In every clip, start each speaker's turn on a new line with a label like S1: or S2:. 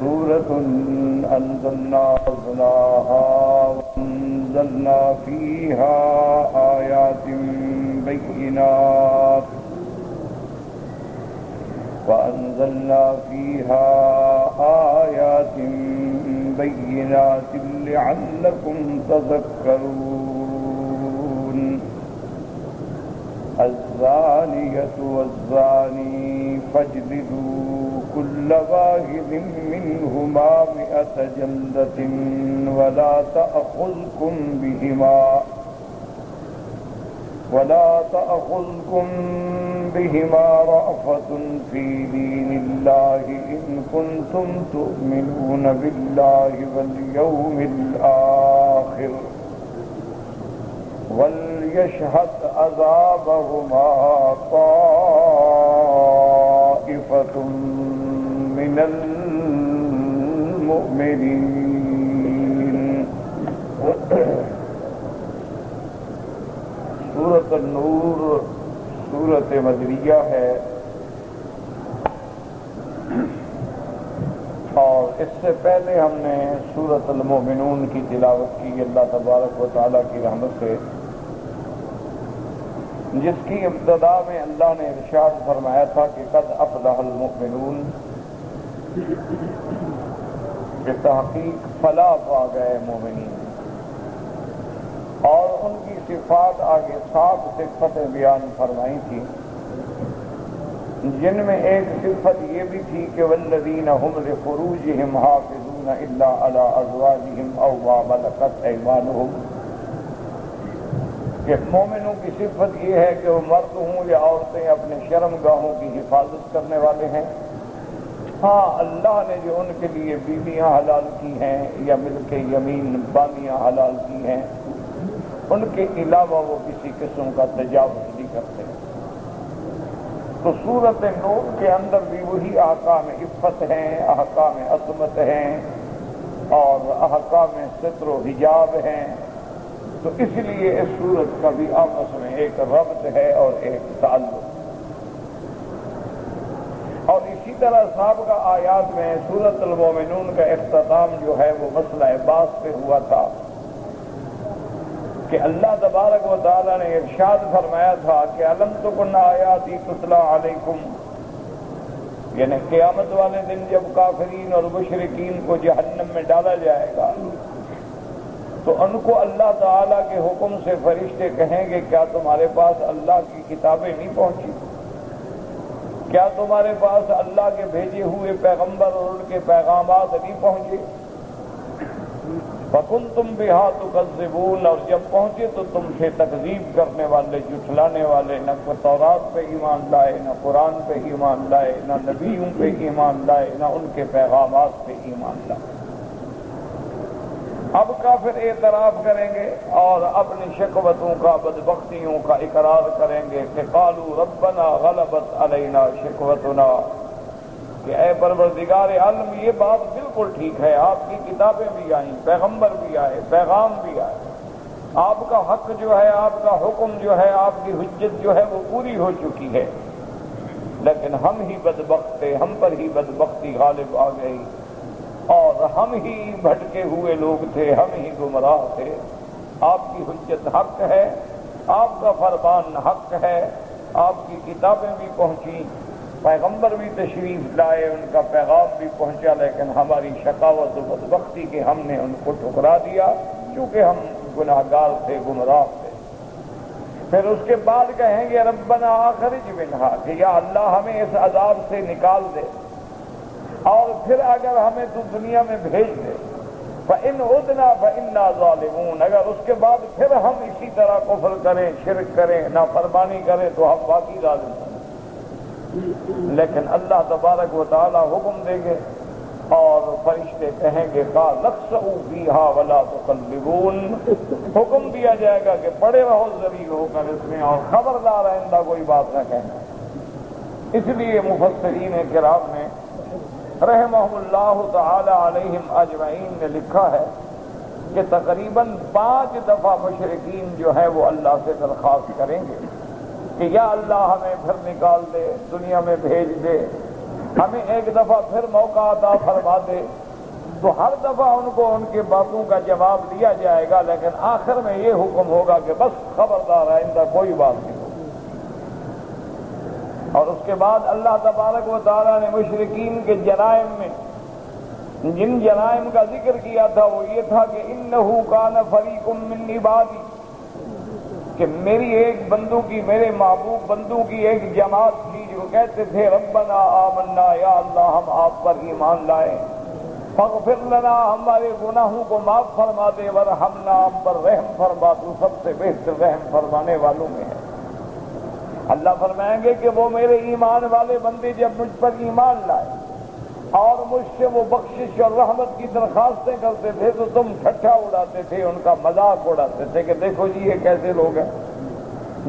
S1: سورة أنزلناها وأنزلنا فيها آيات بينات لعلكم تذكرون الزانية والزاني فاجلدوا كل واحد منهما 100 جلدة ولا تأخذكم بهما رأفة في دين الله إن كنتم تؤمنون بالله واليوم الآخر وليشهد عذابهما طائفة من المؤمنين. سورۃ النور سورۃ مدنیہ ہے، اور اس سے پہلے ہم نے سورۃ المؤمنون کی تلاوت کی اللہ تبارک و تعالیٰ کی رحمت سے، جس کی ابتدا میں اللہ نے ارشاد فرمایا تھا کہ قد افلح المؤمنون، کہ تحقیق فلاح پا گئے مومنین، اور ان کی صفات آگے 7 صفتیں بیان فرمائی تھی، جن میں ایک صفت یہ بھی تھی کہ والذین هم لفروجهم حافظون الا علی ازواجهم او ما ملکت ایمانهم، کہ مومنوں کی صفت یہ ہے کہ وہ مرد ہوں یا عورتیں اپنے شرم گاہوں کی حفاظت کرنے والے ہیں۔ ہاں، اللہ نے جو ان کے لیے بیویاں حلال کی ہیں یا ملک یمین بانیاں حلال کی ہیں، ان کے علاوہ وہ کسی قسم کا تجاوز نہیں کرتے۔ تو سورۃ نور کے اندر بھی وہی احکام عفت ہیں، احکام عصمت ہیں، اور احکام ستر و حجاب ہیں۔ تو اس لیے اس سورت کا بھی آپس میں ایک ربط ہے اور ایک تعلق۔ اور اسی طرح سابقہ آیات میں سورۃ المؤمنون کا اختتام جو ہے وہ مسئلہ باس پہ ہوا تھا کہ اللہ تبارک و تعالیٰ نے ارشاد فرمایا تھا کہ الم تکن آیاتی تتلی علیکم، یعنی قیامت والے دن جب کافرین اور مشرکین کو جہنم میں ڈالا جائے گا تو ان کو اللہ تعالیٰ کے حکم سے فرشتے کہیں گے کیا تمہارے پاس اللہ کی کتابیں نہیں پہنچی؟ کیا تمہارے پاس اللہ کے بھیجے ہوئے پیغمبر اور ان کے پیغامات نہیں پہنچے؟ فَكُنْتُمْ بِهَا تُكَذِّبُونَ، اور جب پہنچے تو تم سے تکذیب کرنے والے، جھٹلانے والے، نہ تورات پہ ایمان لائے، نہ قرآن پہ ایمان لائے، نہ نبیوں پہ ایمان لائے، نہ ان کے پیغامات پہ ایمان لائے۔ اب کافر اعتراف کریں گے اور اپنی شکوتوں کا، بدبختیوں کا اقرار کریں گے کہ قالوا ربنا غلبت علینا شکوتنا، کہ اے پروردگار عالم یہ بات بالکل ٹھیک ہے، آپ کی کتابیں بھی آئیں، پیغمبر بھی آئے، پیغام بھی آئے، آپ کا حق جو ہے، آپ کا حکم جو ہے، آپ کی حجت جو ہے وہ پوری ہو چکی ہے، لیکن ہم ہی بدبخت تھے، ہم پر ہی بدبختی غالب آ گئی، اور ہم ہی بھٹکے ہوئے لوگ تھے، ہم ہی گمراہ تھے۔ آپ کی حجت حق ہے، آپ کا فرمان حق ہے، آپ کی کتابیں بھی پہنچی، پیغمبر بھی تشریف لائے، ان کا پیغام بھی پہنچا، لیکن ہماری شقاوت و بدبختی کہ ہم نے ان کو ٹھکرا دیا، کیونکہ ہم گناہگار تھے، گمراہ تھے۔ پھر اس کے بعد کہیں گے ربنا اخرج منہا، کہ یا اللہ ہمیں اس عذاب سے نکال دے، اور پھر اگر ہمیں تو دنیا میں بھیج دے، فَإِنْ عُدْنَا فَإِنَّا ظَالِمُونَ، اگر اس کے بعد پھر ہم اسی طرح کفر کریں، شرک کریں، نافرمانی کریں تو ہم باقی ظالم ہیں۔ لیکن اللہ تبارک و تعالی حکم دیں گے اور فرشتے کہیں گے قَالَ اخْسَئُوا فِيهَا وَلَا تُكَذِّبُونَ، حکم دیا جائے گا کہ پڑے رہو ذلیل ہو کر اس میں، اور خبردار آئندہ کوئی بات نہ کہنا۔ اس لیے مفسرین کرام نے رحمہم اللہ تعالی علیہم اجمعین نے لکھا ہے کہ تقریباً 5 دفعہ مشرکین جو ہے وہ اللہ سے درخواست کریں گے کہ یا اللہ ہمیں پھر نکال دے، دنیا میں بھیج دے، ہمیں ایک دفعہ پھر موقع عطا فرما دے تو ہر دفعہ ان کو ان کی باتوں کا جواب دیا جائے گا، لیکن آخر میں یہ حکم ہوگا کہ بس خبردار آئندہ کوئی بات نہیں ہوگی۔ اور اس کے بعد اللہ تبارک و تعالیٰ نے مشرکین کے جرائم میں جن جرائم کا ذکر کیا تھا وہ یہ تھا کہ انہو کان فریق من عبادی، کہ میری ایک بندوں کی، میرے محبوب بندوں کی ایک جماعت تھی جو کہتے تھے ربنا آمنا، یا اللہ ہم آپ پر ایمان لائے، فاغفر لنا، ہمارے گناہوں کو معاف فرما دے، ورحمنا، ہم پر رحم فرما، تو سب سے بہتر رحم فرمانے والوں میں ہے۔ اللہ فرمائیں گے کہ وہ میرے ایمان والے بندے جب مجھ پر ایمان لائے اور مجھ سے وہ بخشش اور رحمت کی درخواستیں کرتے تھے تو تم ٹھٹھا اڑاتے تھے، ان کا مذاق اڑاتے تھے کہ دیکھو جی یہ کیسے لوگ ہیں،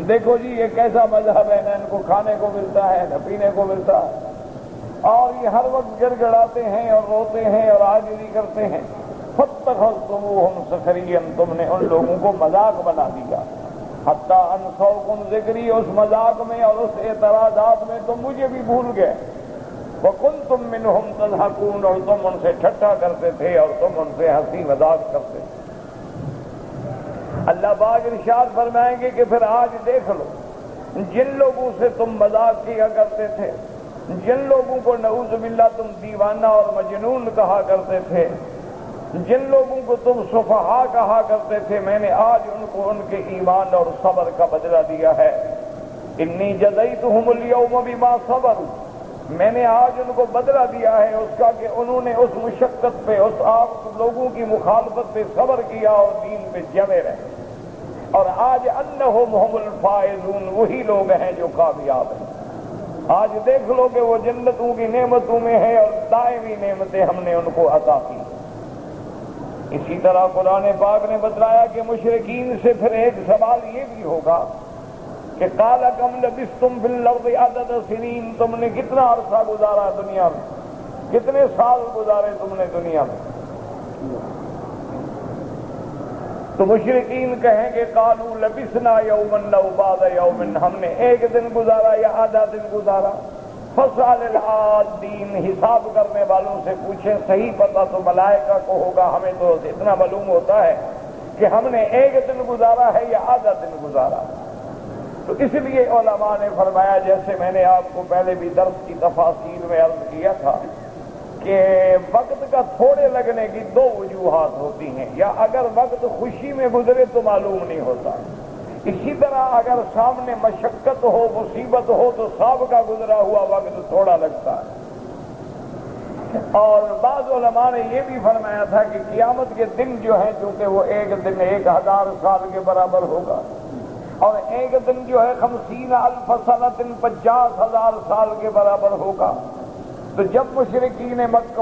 S1: دیکھو جی یہ کیسا مذہب ہے، نہ ان کو کھانے کو ملتا ہے نہ پینے کو ملتا ہے، اور یہ ہر وقت گڑ گڑاتے ہیں اور روتے ہیں اور عاجزی کرتے ہیں۔ فاتخذتموہم سخریا، تم نے ان لوگوں کو مذاق بنا دیا، حتی انسوکم ذکری، اس مذاق میں اور اس اعتراضات میں تم مجھے بھی بھول گئے، وکنتم منہم تضحکون، اور تم ان سے ٹھٹھا کرتے تھے اور تم ان سے ہنسی مذاق کرتے تھے۔ اللہ پاک ارشاد فرمائیں گے کہ پھر آج دیکھ لو جن لوگوں سے تم مذاق کیا کرتے تھے، جن لوگوں کو نعوذ باللہ تم دیوانہ اور مجنون کہا کرتے تھے، جن لوگوں کو تم سفہا کہا کرتے تھے، میں نے آج ان کو ان کے ایمان اور صبر کا بدلہ دیا ہے۔ انی جزیتہم اليوم بما صبروا، میں نے آج ان کو بدلہ دیا ہے اس کا کہ انہوں نے اس مشقت پہ، اس آپ لوگوں کی مخالفت پہ صبر کیا اور دین پہ جمے رہے، اور آج انہم هم الفائزون، وہی لوگ ہیں جو کامیاب ہیں۔ آج دیکھ لو کہ وہ جنتوں کی نعمتوں میں ہے اور دائمی نعمتیں ہم نے ان کو عطا کی۔ اسی طرح قرآن پاک نے بتلایا کہ مشرکین سے پھر ایک سوال یہ بھی ہوگا کہ قال کم لبثتم فی الارض عدد سنین، تم نے کتنا عرصہ گزارا دنیا میں، کتنے سال گزارے تم نے دنیا میں؟ تو مشرکین کہیں گے قالوا لبثنا یوما او بعض یوم، ہم نے ایک دن گزارا یا آدھا دن گزارا۔ فاسأل العادین، حساب کرنے والوں سے پوچھیں، صحیح پتہ تو ملائکہ کو ہوگا، ہمیں تو اتنا معلوم ہوتا ہے کہ ہم نے ایک دن گزارا ہے یا آدھا دن گزارا۔ تو اس لیے علماء نے فرمایا، جیسے میں نے آپ کو پہلے بھی درس کی تفاصیل میں عرض کیا تھا کہ وقت کا تھوڑے لگنے کی دو وجوہات ہوتی ہیں، یا اگر وقت خوشی میں گزرے تو معلوم نہیں ہوتا، اسی طرح اگر سامنے مشقت ہو، مصیبت ہو تو سابقہ گزرا ہوا وقت تھوڑا لگتا ہے۔ اور بعض علماء نے یہ بھی فرمایا تھا کہ قیامت کے دن جو ہیں چونکہ وہ ایک دن 1000 سال کے برابر ہوگا، اور ایک دن جو ہے 50,000 سنۃ 50,000 سال کے برابر ہوگا، تو جب مشرکین مکہ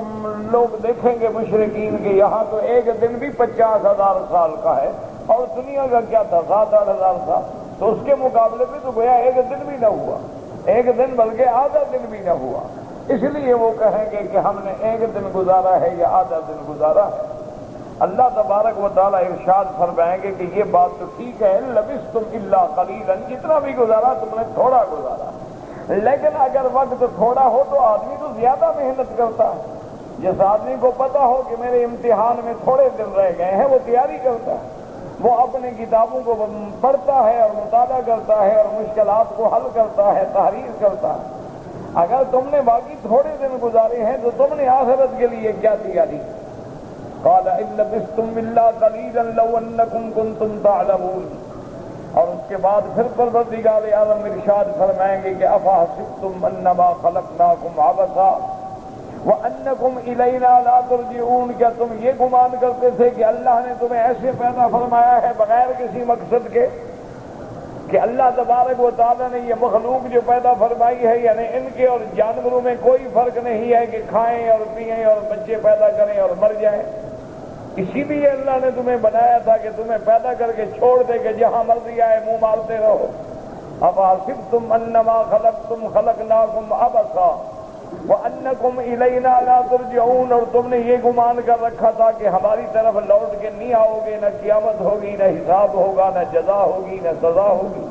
S1: لوگ دیکھیں گے مشرکین کے یہاں تو ایک دن بھی 50,000 سال کا ہے، اور دنیا کا کیا تھا 7-8 ہزار سال، تو اس کے مقابلے میں تو گویا ایک دن بھی نہ ہوا، ایک دن بلکہ آدھا دن بھی نہ ہوا۔ اس لیے وہ کہیں گے کہ ہم نے ایک دن گزارا ہے یا آدھا دن گزارا ہے۔ اللہ تبارک و تعالیٰ ارشاد فرمائیں گے کہ یہ بات تو ٹھیک ہے، لبثتم الا قلیلا، جتنا بھی گزارا تم نے تھوڑا گزارا، لیکن اگر وقت تھوڑا ہو تو آدمی تو زیادہ محنت کرتا ہے۔ جس آدمی کو پتا ہو کہ میرے امتحان میں تھوڑے دن رہ گئے ہیں وہ تیاری کرتا ہے، وہ اپنے کتابوں کو پڑھتا ہے اور مطالعہ کرتا ہے اور مشکلات کو حل کرتا ہے، تحریر کرتا ہے۔ اگر تم نے باقی تھوڑے دن گزارے ہیں تو تم نے آخرت کے لیے کیا تیاری؟ قال ان لبثتم الا قليلا لو انکم کنتم تعلمون۔ اور اس کے بعد پھر پروردگار عالم ارشاد فرمائیں گے کہ افحسبتم انما خلقناکم عبثا وانکم الینا لا ترجعون، کیا تم یہ گمان کرتے تھے کہ اللہ نے تمہیں ایسے پیدا فرمایا ہے بغیر کسی مقصد کے، کہ اللہ تبارک و تعالیٰ نے یہ مخلوق جو پیدا فرمائی ہے یعنی ان کے اور جانوروں میں کوئی فرق نہیں ہے کہ کھائیں اور پئیں اور بچے پیدا کریں اور مر جائیں، اسی لیے اللہ نے تمہیں بنایا تھا کہ تمہیں پیدا کر کے چھوڑ دے کہ جہاں مرضی آئے منہ مارتے رہو۔ افحسبتم انما خلقناکم عبثا وانکم الینا لا ترجعون، اور تم نے یہ گمان کر رکھا تھا کہ ہماری طرف لوٹ کے نہیں آؤ گے، نہ قیامت ہوگی، نہ حساب ہوگا، نہ جزا ہوگی، نہ سزا ہوگی۔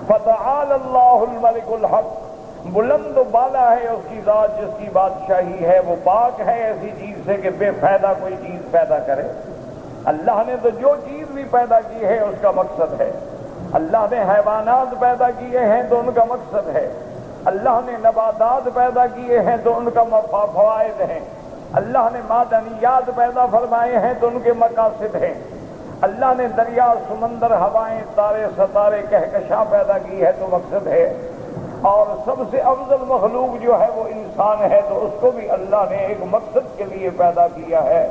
S1: فتعالى اللہ الملک الحق، بلند و بالا ہے اس کی ذات جس کی بادشاہی ہے، وہ پاک ہے ایسی چیز سے کہ بے فائدہ کوئی چیز پیدا کرے۔ اللہ نے تو جو چیز بھی پیدا کی ہے اس کا مقصد ہے۔ اللہ نے حیوانات پیدا کیے ہیں تو ان کا مقصد ہے، اللہ نے نباتات پیدا کیے ہیں تو ان کا فوائد ہیں، اللہ نے معدنیات پیدا فرمائے ہیں تو ان کے مقاصد ہیں، اللہ نے دریا، سمندر، ہوائیں، تارے، ستارے، کہکشاں پیدا کی ہے تو مقصد ہے۔ اور سب سے افضل مخلوق جو ہے وہ انسان ہے، تو اس کو بھی اللہ نے ایک مقصد کے لیے پیدا کیا ہے،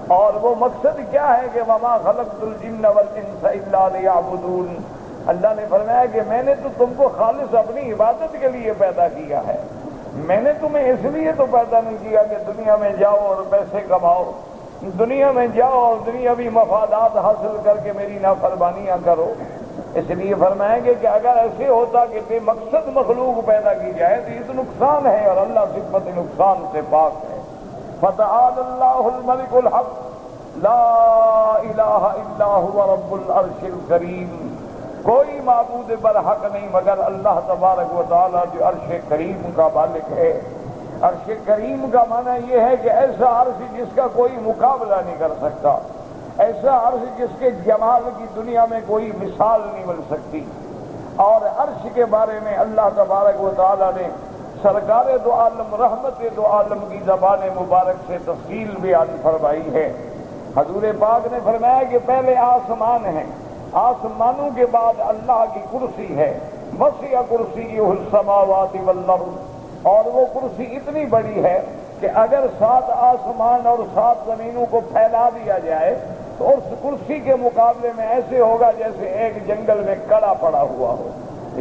S1: اور وہ مقصد کیا ہے کہ وما خلقت الجن والانس الا لیعبدون۔ اللہ نے فرمایا کہ میں نے تو تم کو خالص اپنی عبادت کے لیے پیدا کیا ہے، میں نے تمہیں اس لیے تو پیدا نہیں کیا کہ دنیا میں جاؤ اور پیسے کماؤ، دنیا میں جاؤ اور دنیاوی مفادات حاصل کر کے میری نافرمانیاں کرو۔ اس لیے فرمائیں گے کہ اگر ایسے ہوتا کہ بے مقصد مخلوق پیدا کی جائے تو یہ تو نقصان ہے، اور اللہ صفت نقصان سے پاک ہے۔ فتعالی اللہ الملک الحق لا الہ الا هو رب العرش الکریم۔ کوئی معبود برحق نہیں مگر اللہ تبارک و تعالی جو عرش کریم کا مالک ہے۔ عرش کریم کا معنی یہ ہے کہ ایسا عرش جس کا کوئی مقابلہ نہیں کر سکتا، ایسا عرش جس کے جمال کی دنیا میں کوئی مثال نہیں مل سکتی۔ اور عرش کے بارے میں اللہ تبارک و تعالی نے سرکار دو عالم رحمت دو عالم کی زبان مبارک سے تفصیل بیان فرمائی ہے۔ حضور پاک نے فرمایا کہ پہلے آسمان ہیں، آسمانوں کے بعد اللہ کی کرسی ہے، وسع کرسیہ السماوات والارض، اور وہ کرسی اتنی بڑی ہے کہ اگر 7 آسمان اور 7 زمینوں کو پھیلا دیا جائے تو اس کرسی کے مقابلے میں ایسے ہوگا جیسے ایک جنگل میں کڑا پڑا ہوا ہو،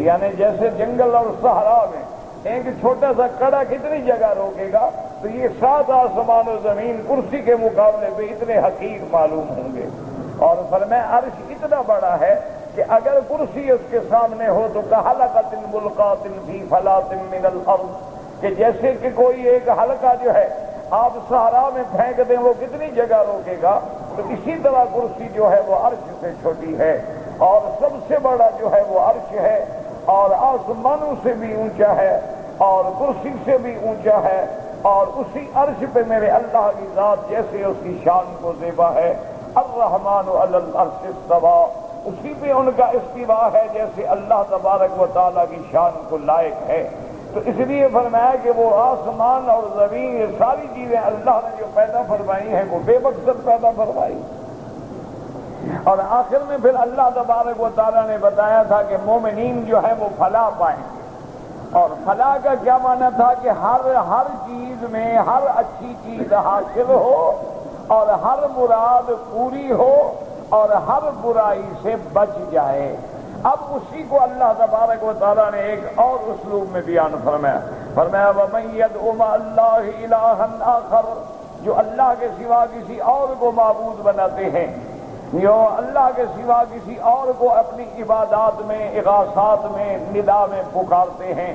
S1: یعنی جیسے جنگل اور صحرا میں ایک چھوٹا سا کڑا کتنی جگہ روکے گا، تو یہ 7 آسمان و زمین کرسی کے مقابلے پہ اتنے حقیق معلوم ہوں گے۔ اور فرمایا عرش اتنا بڑا ہے کہ اگر کرسی اس کے سامنے ہو تو کحلقۃ ملقاۃ فی فلاۃ من الارض، کہ جیسے کہ کوئی ایک حلقہ جو ہے آپ صحرا میں پھینک دیں وہ کتنی جگہ روکے گا، تو اسی طرح کرسی جو ہے وہ عرش سے چھوٹی ہے، اور سب سے بڑا جو ہے وہ عرش ہے، اور آسمانوں سے بھی اونچا ہے اور کرسی سے بھی اونچا ہے، اور اسی عرش پہ میرے اللہ کی ذات جیسے اس کی شان کو زیبا ہے، الرحمن علی العرش استوى، اسی پہ ان کا استوا ہے جیسے اللہ تبارک و تعالیٰ کی شان کو لائق ہے۔ تو اس لیے فرمایا کہ وہ آسمان اور زمین یہ ساری چیزیں اللہ نے جو پیدا فرمائی ہیں وہ بے مقصد پیدا فرمائی۔ اور آخر میں پھر اللہ تبارک و تعالیٰ نے بتایا تھا کہ مومنین جو ہے وہ فلاح پائیں گے، اور فلاح کا کیا معنی تھا کہ ہر چیز میں ہر اچھی چیز حاصل ہو، اور ہر مراد پوری ہو، اور ہر برائی سے بچ جائے۔ اب اسی کو اللہ تبارک و تعالیٰ نے ایک اور اسلوب میں بیان فرمایا، وَمَن يَدْعُ مَعَ اللَّهِ إِلَٰهًا آخَرَ، جو اللہ کے سوا کسی اور کو معبود بناتے ہیں، جو اللہ کے سوا کسی اور کو اپنی عبادات میں، اغاثات میں، ندا میں پکارتے ہیں،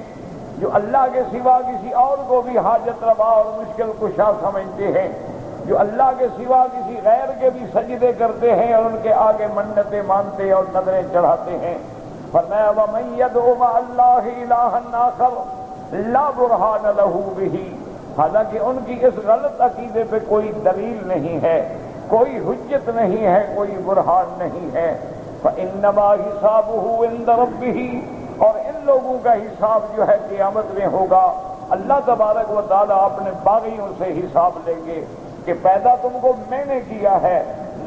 S1: جو اللہ کے سوا کسی اور کو بھی حاجت روا اور مشکل کشا سمجھتے ہیں، جو اللہ کے سوا کسی غیر کے بھی سجدے کرتے ہیں اور ان کے آگے منتیں مانتے اور نظریں چڑھاتے ہیں۔ فرمایا وَمَن يَدْعُ مَعَ اللَّهِ إِلَٰهًا آخَرَ لَا بُرْهَانَ لَهُ بِهِ، حالانکہ ان کی اس غلط عقیدے پہ کوئی دلیل نہیں ہے، کوئی حجت نہیں ہے، کوئی برہان نہیں ہے۔ فَإِنَّمَا حِسَابُهُ عِندَ رَبِّهِ، اور ان لوگوں کا حساب جو ہے قیامت میں ہوگا، اللہ تبارک و تعالیٰ اپنے باغیوں سے حساب لیں گے کہ پیدا تم کو میں نے کیا ہے،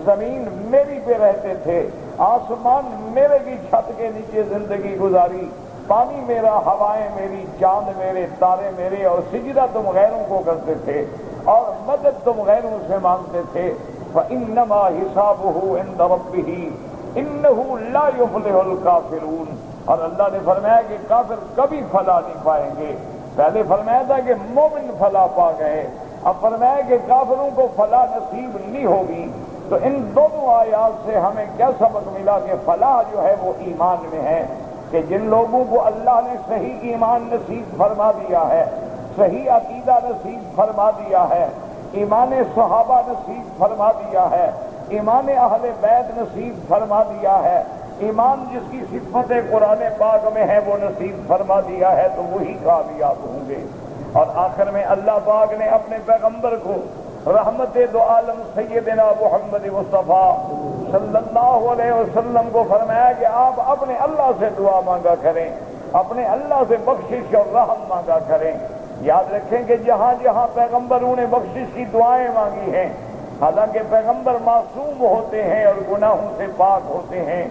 S1: زمین میری پہ رہتے تھے، آسمان میرے کی چھت کے نیچے زندگی گزاری، پانی میرا، ہوائیں میری، چاند میرے، تارے میرے، اور سجدہ تم غیروں کو کرتے تھے اور مدد تم غیروں سے مانگتے تھے۔ فَإِنَّمَا حِسَابُهُ عِندَ رَبِّهِ إِنَّهُ لَا يُفْلِحُ الْكَافِرُونَ، اور اللہ نے فرمایا کہ کافر کبھی فلاح نہیں پائیں گے۔ پہلے فرمایا تھا کہ مومن فلاح پا گئے، اب فرمایا کہ کافروں کو فلاح نصیب نہیں ہوگی۔ تو ان دونوں آیات سے ہمیں کیا سبق ملا کہ فلاح جو ہے وہ ایمان میں ہے، کہ جن لوگوں کو اللہ نے صحیح ایمان نصیب فرما دیا ہے، صحیح عقیدہ نصیب فرما دیا ہے، ایمان صحابہ نصیب فرما دیا ہے، ایمان اہل بیت نصیب فرما دیا ہے، ایمان جس کی صفت قرآن پاک میں ہے وہ نصیب فرما دیا ہے تو وہی کامیاب ہوں گے۔ اور آخر میں اللہ پاک نے اپنے پیغمبر کو رحمت دو عالم سیدنا محمد مصطفیٰ صلی اللہ علیہ وسلم کو فرمایا کہ آپ اپنے اللہ سے دعا مانگا کریں، اپنے اللہ سے بخشش اور رحم مانگا کریں۔ یاد رکھیں کہ جہاں جہاں پیغمبروں نے بخشش کی دعائیں مانگی ہیں، حالانکہ پیغمبر معصوم ہوتے ہیں اور گناہوں سے پاک ہوتے ہیں،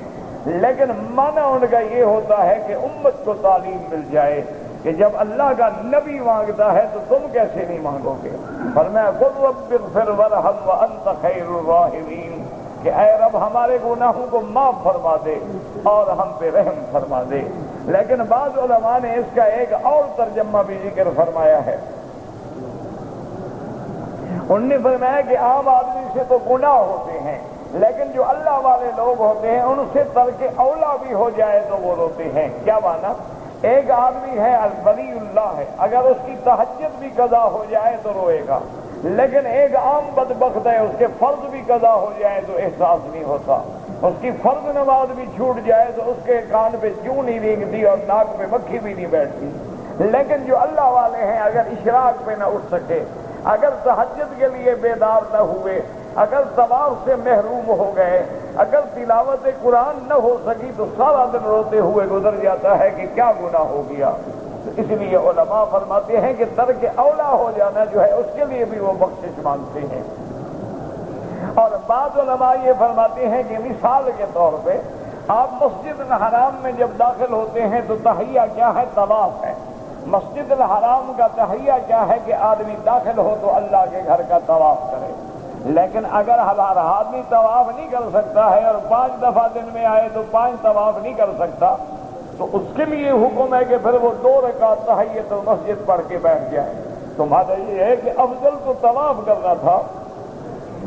S1: لیکن معنی ان کا یہ ہوتا ہے کہ امت کو تعلیم مل جائے کہ جب اللہ کا نبی مانگتا ہے تو تم کیسے نہیں مانگو گے۔ فرمایا قل رب اغفر وارحم وانت خیر الراحمین، کہ اے رب ہمارے گناہوں کو معاف فرما دے اور ہم پہ رحم فرما دے۔ لیکن بعض علماء نے اس کا ایک اور ترجمہ بھی ذکر فرمایا ہے، انہوں نے فرمایا کہ عام آدمی سے تو گناہ ہوتے ہیں، لیکن جو اللہ والے لوگ ہوتے ہیں ان سے ترک اولا بھی ہو جائے تو وہ روتے ہیں۔ کیا مانا؟ ایک آدمی ہے ولی اللہ ہے، اگر اس کی تہجد بھی قضا ہو جائے تو روئے گا، لیکن ایک عام بدبخت ہے اس کے فرض بھی قضا ہو جائے تو احساس نہیں ہوتا، اس کی فرض نماز بھی چھوٹ جائے تو اس کے کان پہ کیوں نہیں رینگتی اور ناک پہ مکھی بھی نہیں بیٹھتی۔ لیکن جو اللہ والے ہیں اگر اشراق پہ نہ اٹھ سکے، اگر تہجد کے لیے بیدار نہ ہوئے، اگر طواف سے محروم ہو گئے، اگر تلاوت قرآن نہ ہو سکی تو سارا دن روتے ہوئے گزر جاتا ہے کہ کیا گناہ ہو گیا۔ تو اس لیے علماء فرماتے ہیں کہ ترک اولا ہو جانا جو ہے اس کے لیے بھی وہ بخشش مانگتے ہیں۔ اور بعض علماء یہ فرماتے ہیں کہ مثال کے طور پہ آپ مسجد الحرام میں جب داخل ہوتے ہیں تو تحیہ کیا ہے؟ طواف ہے۔ مسجد الحرام کا تحیہ کیا ہے کہ آدمی داخل ہو تو اللہ کے گھر کا طواف کرے، لیکن اگر ہمارا آدمی طواف نہیں کر سکتا ہے اور 5 دفعہ دن میں آئے تو 5 طواف نہیں کر سکتا، تو اس کے لیے حکم ہے کہ پھر وہ 2 رکعت تحیۃ المسجد پڑھ کے بیٹھ جائے۔ تو مانا یہ ہے کہ افضل تو طواف کرنا تھا،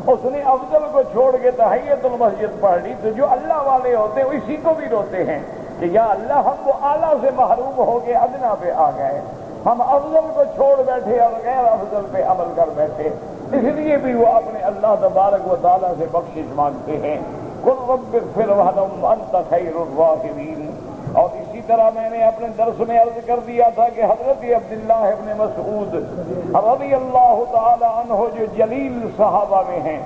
S1: اس نے افضل کو چھوڑ کے تحیۃ المسجد پڑھ لی۔ تو جو اللہ والے ہوتے ہیں اسی کو بھی روتے ہیں کہ یا اللہ ہم وہ اعلیٰ سے محروم ہو کے ادنا پہ آ گئے، ہم افضل کو چھوڑ بیٹھے اور غیر افضل پہ عمل کر بیٹھے، اس لیے بھی وہ اپنے اللہ تبارک و تعالیٰ سے بخشش مانگتے ہیں۔ قل رب اغفر وارحم وانت خیر الراحمین۔ اور اسی طرح میں نے اپنے درس میں عرض کر دیا تھا کہ حضرت عبداللہ ابن مسعود رضی اللہ تعالی عنہ جو جلیل صحابہ میں ہیں،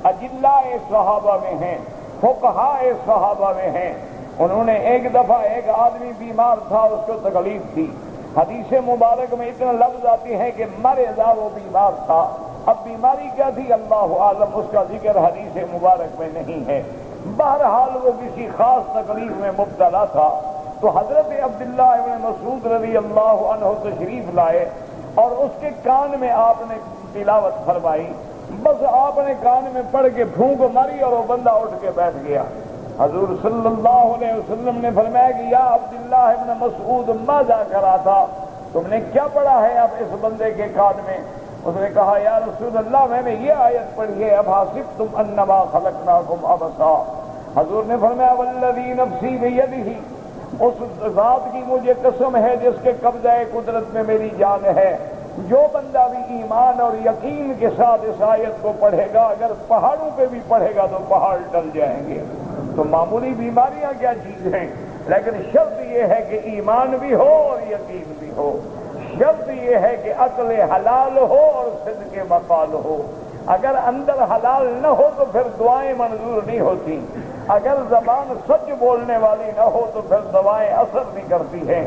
S1: اجلاء صحابہ میں ہیں، فقہاء صحابہ میں ہیں، انہوں نے ایک دفعہ ایک آدمی بیمار تھا، اس کو تکلیف تھی، حدیث مبارک میں اتنا لفظ آتی ہے کہ مرضا، وہ بیمار تھا، اب بیماری کیا تھی اللہ عالم، اس کا ذکر حدیث مبارک میں نہیں ہے، بہرحال وہ کسی خاص تکلیف میں مبتلا تھا۔ تو حضرت عبداللہ ابن مسعود رضی اللہ عنہ تشریف لائے اور اس کے کان میں آپ نے تلاوت فرمائی، بس آپ نے کان میں پڑھ کے پھونک ماری اور وہ بندہ اٹھ کے بیٹھ گیا۔ حضور صلی اللہ علیہ وسلم نے فرمایا کہ یا عبداللہ ابن مسعود ماذا کرا تھا، تم نے کیا پڑھا ہے اب اس بندے کے کان میں؟ اس نے کہا یا رسول اللہ میں نے یہ آیت پڑھی ہے اب حسبتم انما خلقناکم عبثا۔ حضور نے فرمایا والذی نفسی بیدہ، اس ذات کی مجھے قسم ہے جس کے قبضہ قدرت میں میری جان ہے، جو بندہ بھی ایمان اور یقین کے ساتھ اس آیت کو پڑھے گا، اگر پہاڑوں پہ بھی پڑھے گا تو پہاڑ ٹل جائیں گے۔ تو معمولی بیماریاں کیا چیز ہیں، لیکن شرط یہ ہے کہ ایمان بھی ہو اور یقین بھی ہو، شرط یہ ہے کہ عقل حلال ہو اور صدق مقال ہو۔ اگر اندر حلال نہ ہو تو پھر دعائیں منظور نہیں ہوتی، اگر زبان سچ بولنے والی نہ ہو تو پھر دعائیں اثر نہیں کرتی ہیں،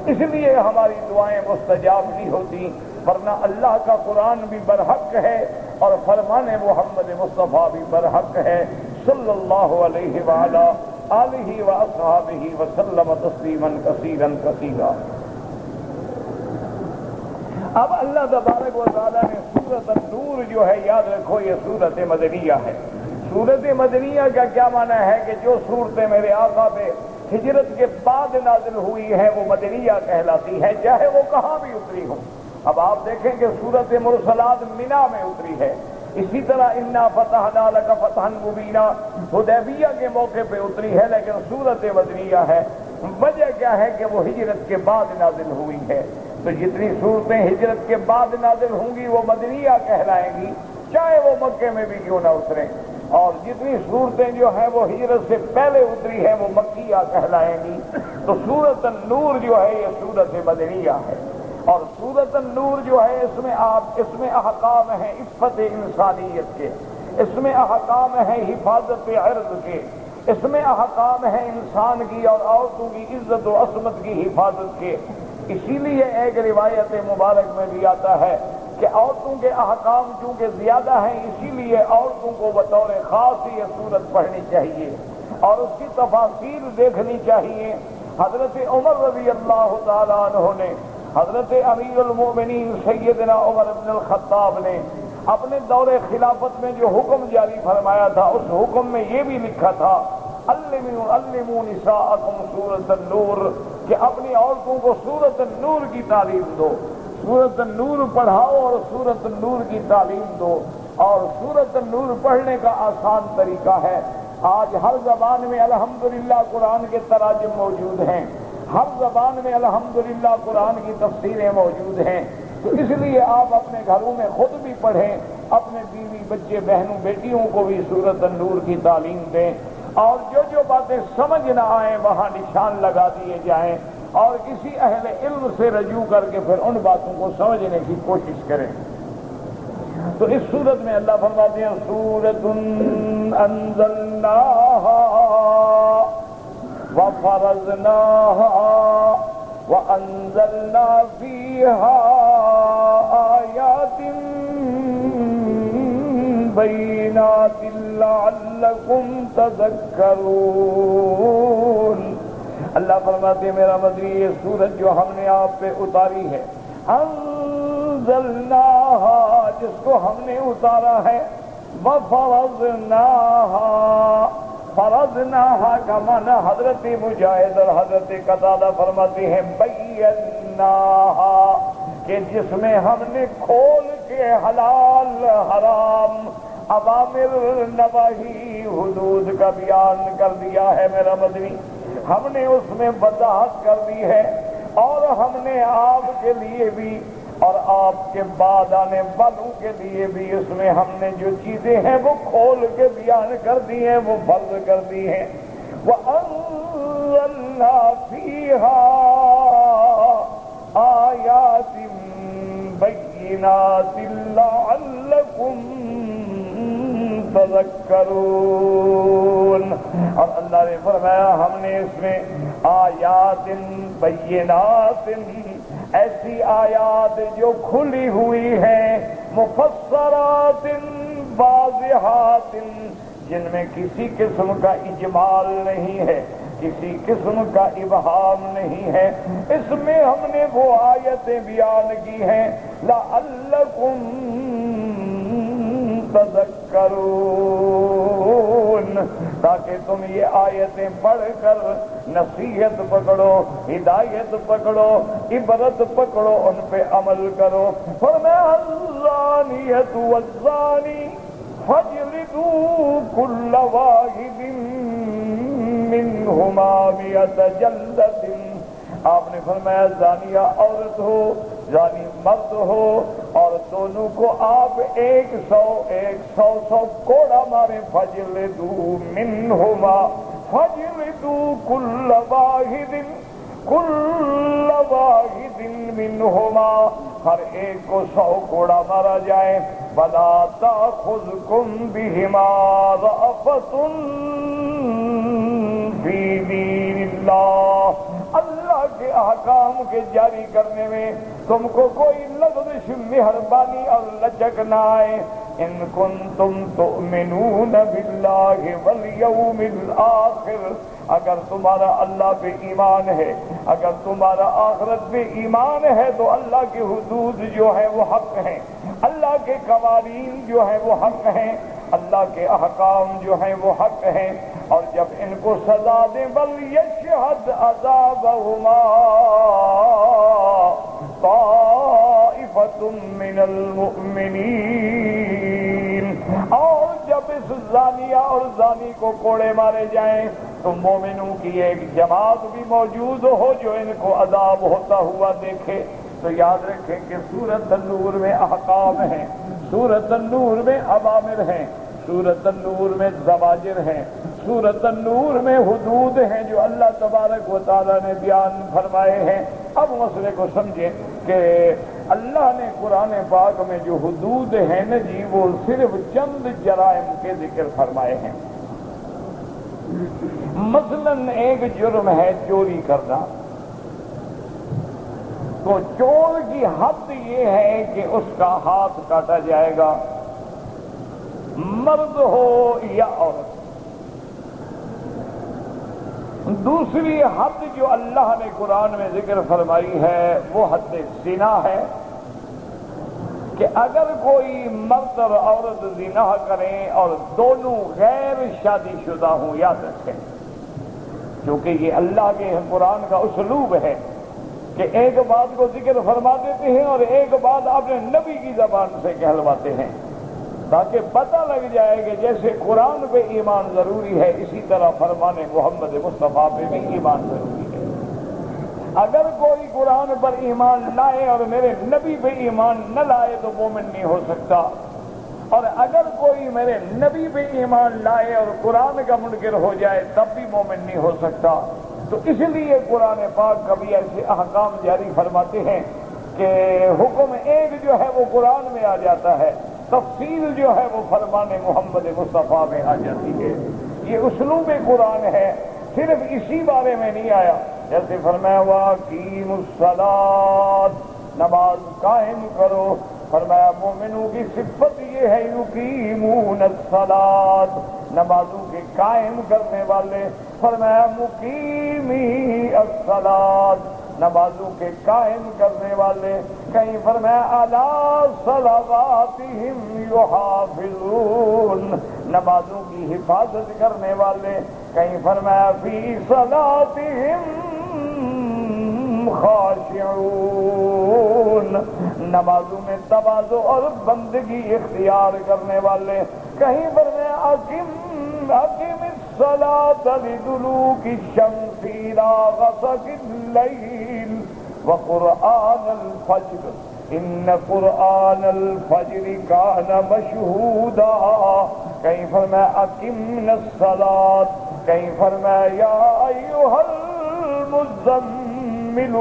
S1: اس لیے ہماری دعائیں مستجاب نہیں ہوتی، ورنہ اللہ کا قرآن بھی برحق ہے اور فرمان محمد مصطفیٰ بھی برحق ہے صلی اللہ علیہ وآلہ آلہ واصحابہ وسلم تسلیما کثیرا کثیرا۔ اب اللہ تبارک و تعالیٰ نے سورۃ النور جو ہے، یاد رکھو یہ سورۃ مدنیہ ہے۔ سورۃ مدنیہ کا کیا معنی ہے کہ جو صورتیں میرے آقا پہ ہجرت کے بعد نازل ہوئی ہیں وہ مدنیہ کہلاتی ہیں، چاہے وہ کہاں بھی اتری ہوں۔ اب آپ دیکھیں کہ سورۃ مرسلات منا میں اتری ہے، اسی طرح انا فتحنا لک فتحا مبینا حدیبیہ کے موقع پہ اتری ہے، لیکن سورۃ مدنیہ ہے۔ وجہ کیا ہے کہ وہ ہجرت کے بعد نازل ہوئی ہے، تو جتنی صورتیں ہجرت کے بعد نازل ہوں گی وہ مدنیہ کہلائیں گی، چاہے وہ مکے میں بھی کیوں نہ اتریں۔ اور جتنی صورتیں جو ہیں وہ ہجرت سے پہلے اتری ہیں وہ مکیہ کہلائیں گی. تو سورۃ النور جو ہے یہ سورۃ مدنیہ ہے. اور سورۃ النور جو ہے اس میں احکام ہیں عفت انسانیت کے، اس میں احکام ہیں حفاظت عرض کے، اس میں احکام ہیں انسان کی اور عورتوں کی عزت و عصمت کی حفاظت کے. اسی لیے ایک روایت مبارک میں بھی آتا ہے کہ عورتوں کے احکام چونکہ زیادہ ہیں اسی لیے عورتوں کو بطور خاص یہ سورت پڑھنی چاہیے اور اس کی تفاصیل دیکھنی چاہیے. حضرت عمر رضی اللہ تعالیٰ عنہ نے، حضرت امیر المومنین سیدنا عمر بن الخطاب نے اپنے دور خلافت میں جو حکم جاری فرمایا تھا اس حکم میں یہ بھی لکھا تھا علموا نساءکم سورۃ النور، کہ اپنی عورتوں کو سورۃ النور کی تعلیم دو، سورۃ النور پڑھاؤ اور سورۃ النور کی تعلیم دو. اور سورۃ النور پڑھنے کا آسان طریقہ ہے. آج ہر زبان میں الحمدللہ قرآن کے تراجم موجود ہیں، ہر زبان میں الحمدللہ قرآن کی تفسیریں موجود ہیں. تو اس لیے آپ اپنے گھروں میں خود بھی پڑھیں، اپنے بیوی بچے بہنوں بیٹیوں کو بھی سورۃ النور کی تعلیم دیں، اور جو باتیں سمجھ نہ آئیں وہاں نشان لگا دیے جائیں اور کسی اہل علم سے رجوع کر کے پھر ان باتوں کو سمجھنے کی کوشش کریں. تو اس صورت میں اللہ فرماتے ہیں سورۃ انزلناہا وفرضناہا وانزلنا فیہا آیات بینات لعلکم تذکرون. اللہ فرماتے ہیں میرا مدنی یہ سورت جو ہم نے آپ پہ اتاری ہے، انزلناہا جس کو ہم نے اتارا ہے، وفرضناہا، فرضناہا کا معنی حضرت مجاہد اور حضرت قتادہ فرماتے ہیں بیناہا، کہ جس میں ہم نے کھول کے حلال حرام اوامر نواہی حدود کا بیان کر دیا ہے میرا مدنی. ہم نے اس میں وضاحت کر دی ہے اور ہم نے آپ کے لیے بھی اور آپ کے بعد آنے والوں کے لیے بھی اس میں ہم نے جو چیزیں ہیں وہ کھول کے بیان کر دی ہیں، وہ فرض کر دی ہیں. وَأَنزَلْنَا فِيهَا آيَاتٍ بَيِّنَاتٍ لَعَلَّكُمْ تذکرون. اور اللہ نے فرمایا ہم نے اس میں آیات بینات، ایسی آیات جو کھلی ہوئی ہیں، مفسرات واضحات، جن میں کسی قسم کا اجمال نہیں ہے، کسی قسم کا ابہام نہیں ہے. اس میں ہم نے وہ آیتیں بیان کی ہیں لعلکم تذکرون، تاکہ تم یہ آیتیں پڑھ کر نصیحت پکڑو، ہدایت پکڑو، عبرت پکڑو، ان پہ عمل کرو. فرمایا الزانیۃ والزانی فاجلدوا کل واحد منہما مئۃ جلدۃ. آپ نے فرمایا زانیہ عورت ہو، زانی مرد ہو، اور دونوں کو آپ 100 کوڑا مارے. فجلدوا منہما، فجلدوا کل واحد منہما، ہر ایک کو 100 کوڑا مارا جائے. ولا تأخذکم بہما رأفۃ فی دین اللہ، اللہ کے احکام کے جاری کرنے میں تم کو کوئی لغزش مہربانی اور لچک نہ آئے. ان کنتم تؤمنون باللہ والیوم الآخر، اگر تمہارا اللہ پہ ایمان ہے، اگر تمہارا آخرت پہ ایمان ہے تو اللہ کے حدود جو ہے وہ حق ہیں، اللہ کے قوانین جو ہیں وہ حق ہیں، اللہ کے احکام جو ہیں وہ حق ہیں. اور جب ان کو سزا دیں وَلْيَشْهَدْ عَذَابَهُمَا طَائِفَةٌ مِّنَ الْمُؤْمِنِينَ. اور جب اس زانیہ اور زانی کو کوڑے مارے جائیں تو مومنوں کی ایک جماعت بھی موجود ہو جو ان کو عذاب ہوتا ہوا دیکھے. تو یاد رکھیں کہ سورۃ النور میں احکام ہیں، سورۃ النور میں اوامر ہیں، سورۃ النور میں زواجر ہیں، سورۃ النور میں حدود ہیں جو اللہ تبارک و تعالیٰ نے بیان فرمائے ہیں۔ اب مسئلے کو سمجھیں کہ اللہ نے قرآن پاک میں جو حدود ہیں نا جی، وہ صرف چند جرائم کے ذکر فرمائے ہیں۔ مثلاً ایک جرم ہے چوری کرنا، تو چور کی حد یہ ہے کہ اس کا ہاتھ کاٹا جائے گا، مرد ہو یا عورت۔ دوسری حد جو اللہ نے قرآن میں ذکر فرمائی ہے وہ حد زنا ہے، کہ اگر کوئی مرد اور عورت زنا کریں اور دونوں غیر شادی شدہ ہوں، یاد رکھیں کیونکہ یہ اللہ کے قرآن کا اسلوب ہے کہ ایک بات کو ذکر فرما دیتے ہیں اور ایک بات اپنے نبی کی زبان سے کہلواتے ہیں، تاکہ پتہ لگ جائے کہ جیسے قرآن پہ ایمان ضروری ہے، اسی طرح فرمان محمد مصطفیٰ پہ بھی ایمان ضروری ہے۔ اگر کوئی قرآن پر ایمان لائے اور میرے نبی پہ ایمان نہ لائے تو مومن نہیں ہو سکتا، اور اگر کوئی میرے نبی پہ ایمان لائے اور قرآن کا منکر ہو جائے تب بھی مومن نہیں ہو سکتا۔ تو اس لیے قرآن پاک کبھی ایسے احکام جاری فرماتے ہیں کہ حکم ایک جو ہے وہ قرآن میں آ جاتا ہے، تفصیل جو ہے وہ فرمان محمد مصطفیٰ میں آ جاتی ہے۔ یہ اسلوب قرآن ہے، صرف اسی بارے میں نہیں آیا، جیسے فرمایا وَأَقِیمُوا الصَّلَاةَ، نماز قائم کرو۔ فرمایا مومنوں کی صفت یہ ہے یقیمون الصلاۃ، نمازوں کے قائم کرنے والے۔ فرمایا مقیمی الصلاۃ، نمازوں کے قائم کرنے والے۔ کہیں فرمایا علی صلواتہم یحافظون، نمازوں کی حفاظت کرنے والے۔ کہیں فرمایا فی صلاتہم خاشعون، نمازوں میں تواضع اور بندگی اختیار کرنے والے۔ کہیں فرمایا اقم الصلاۃ لدلوک الشمس الی غسق اللیل وقرآن الفجر ان قرآن الفجر کان مشہودا۔ کہیں فرمایا اقمنا الصلاۃ، کہیں فرمایا یا ایھا المزمل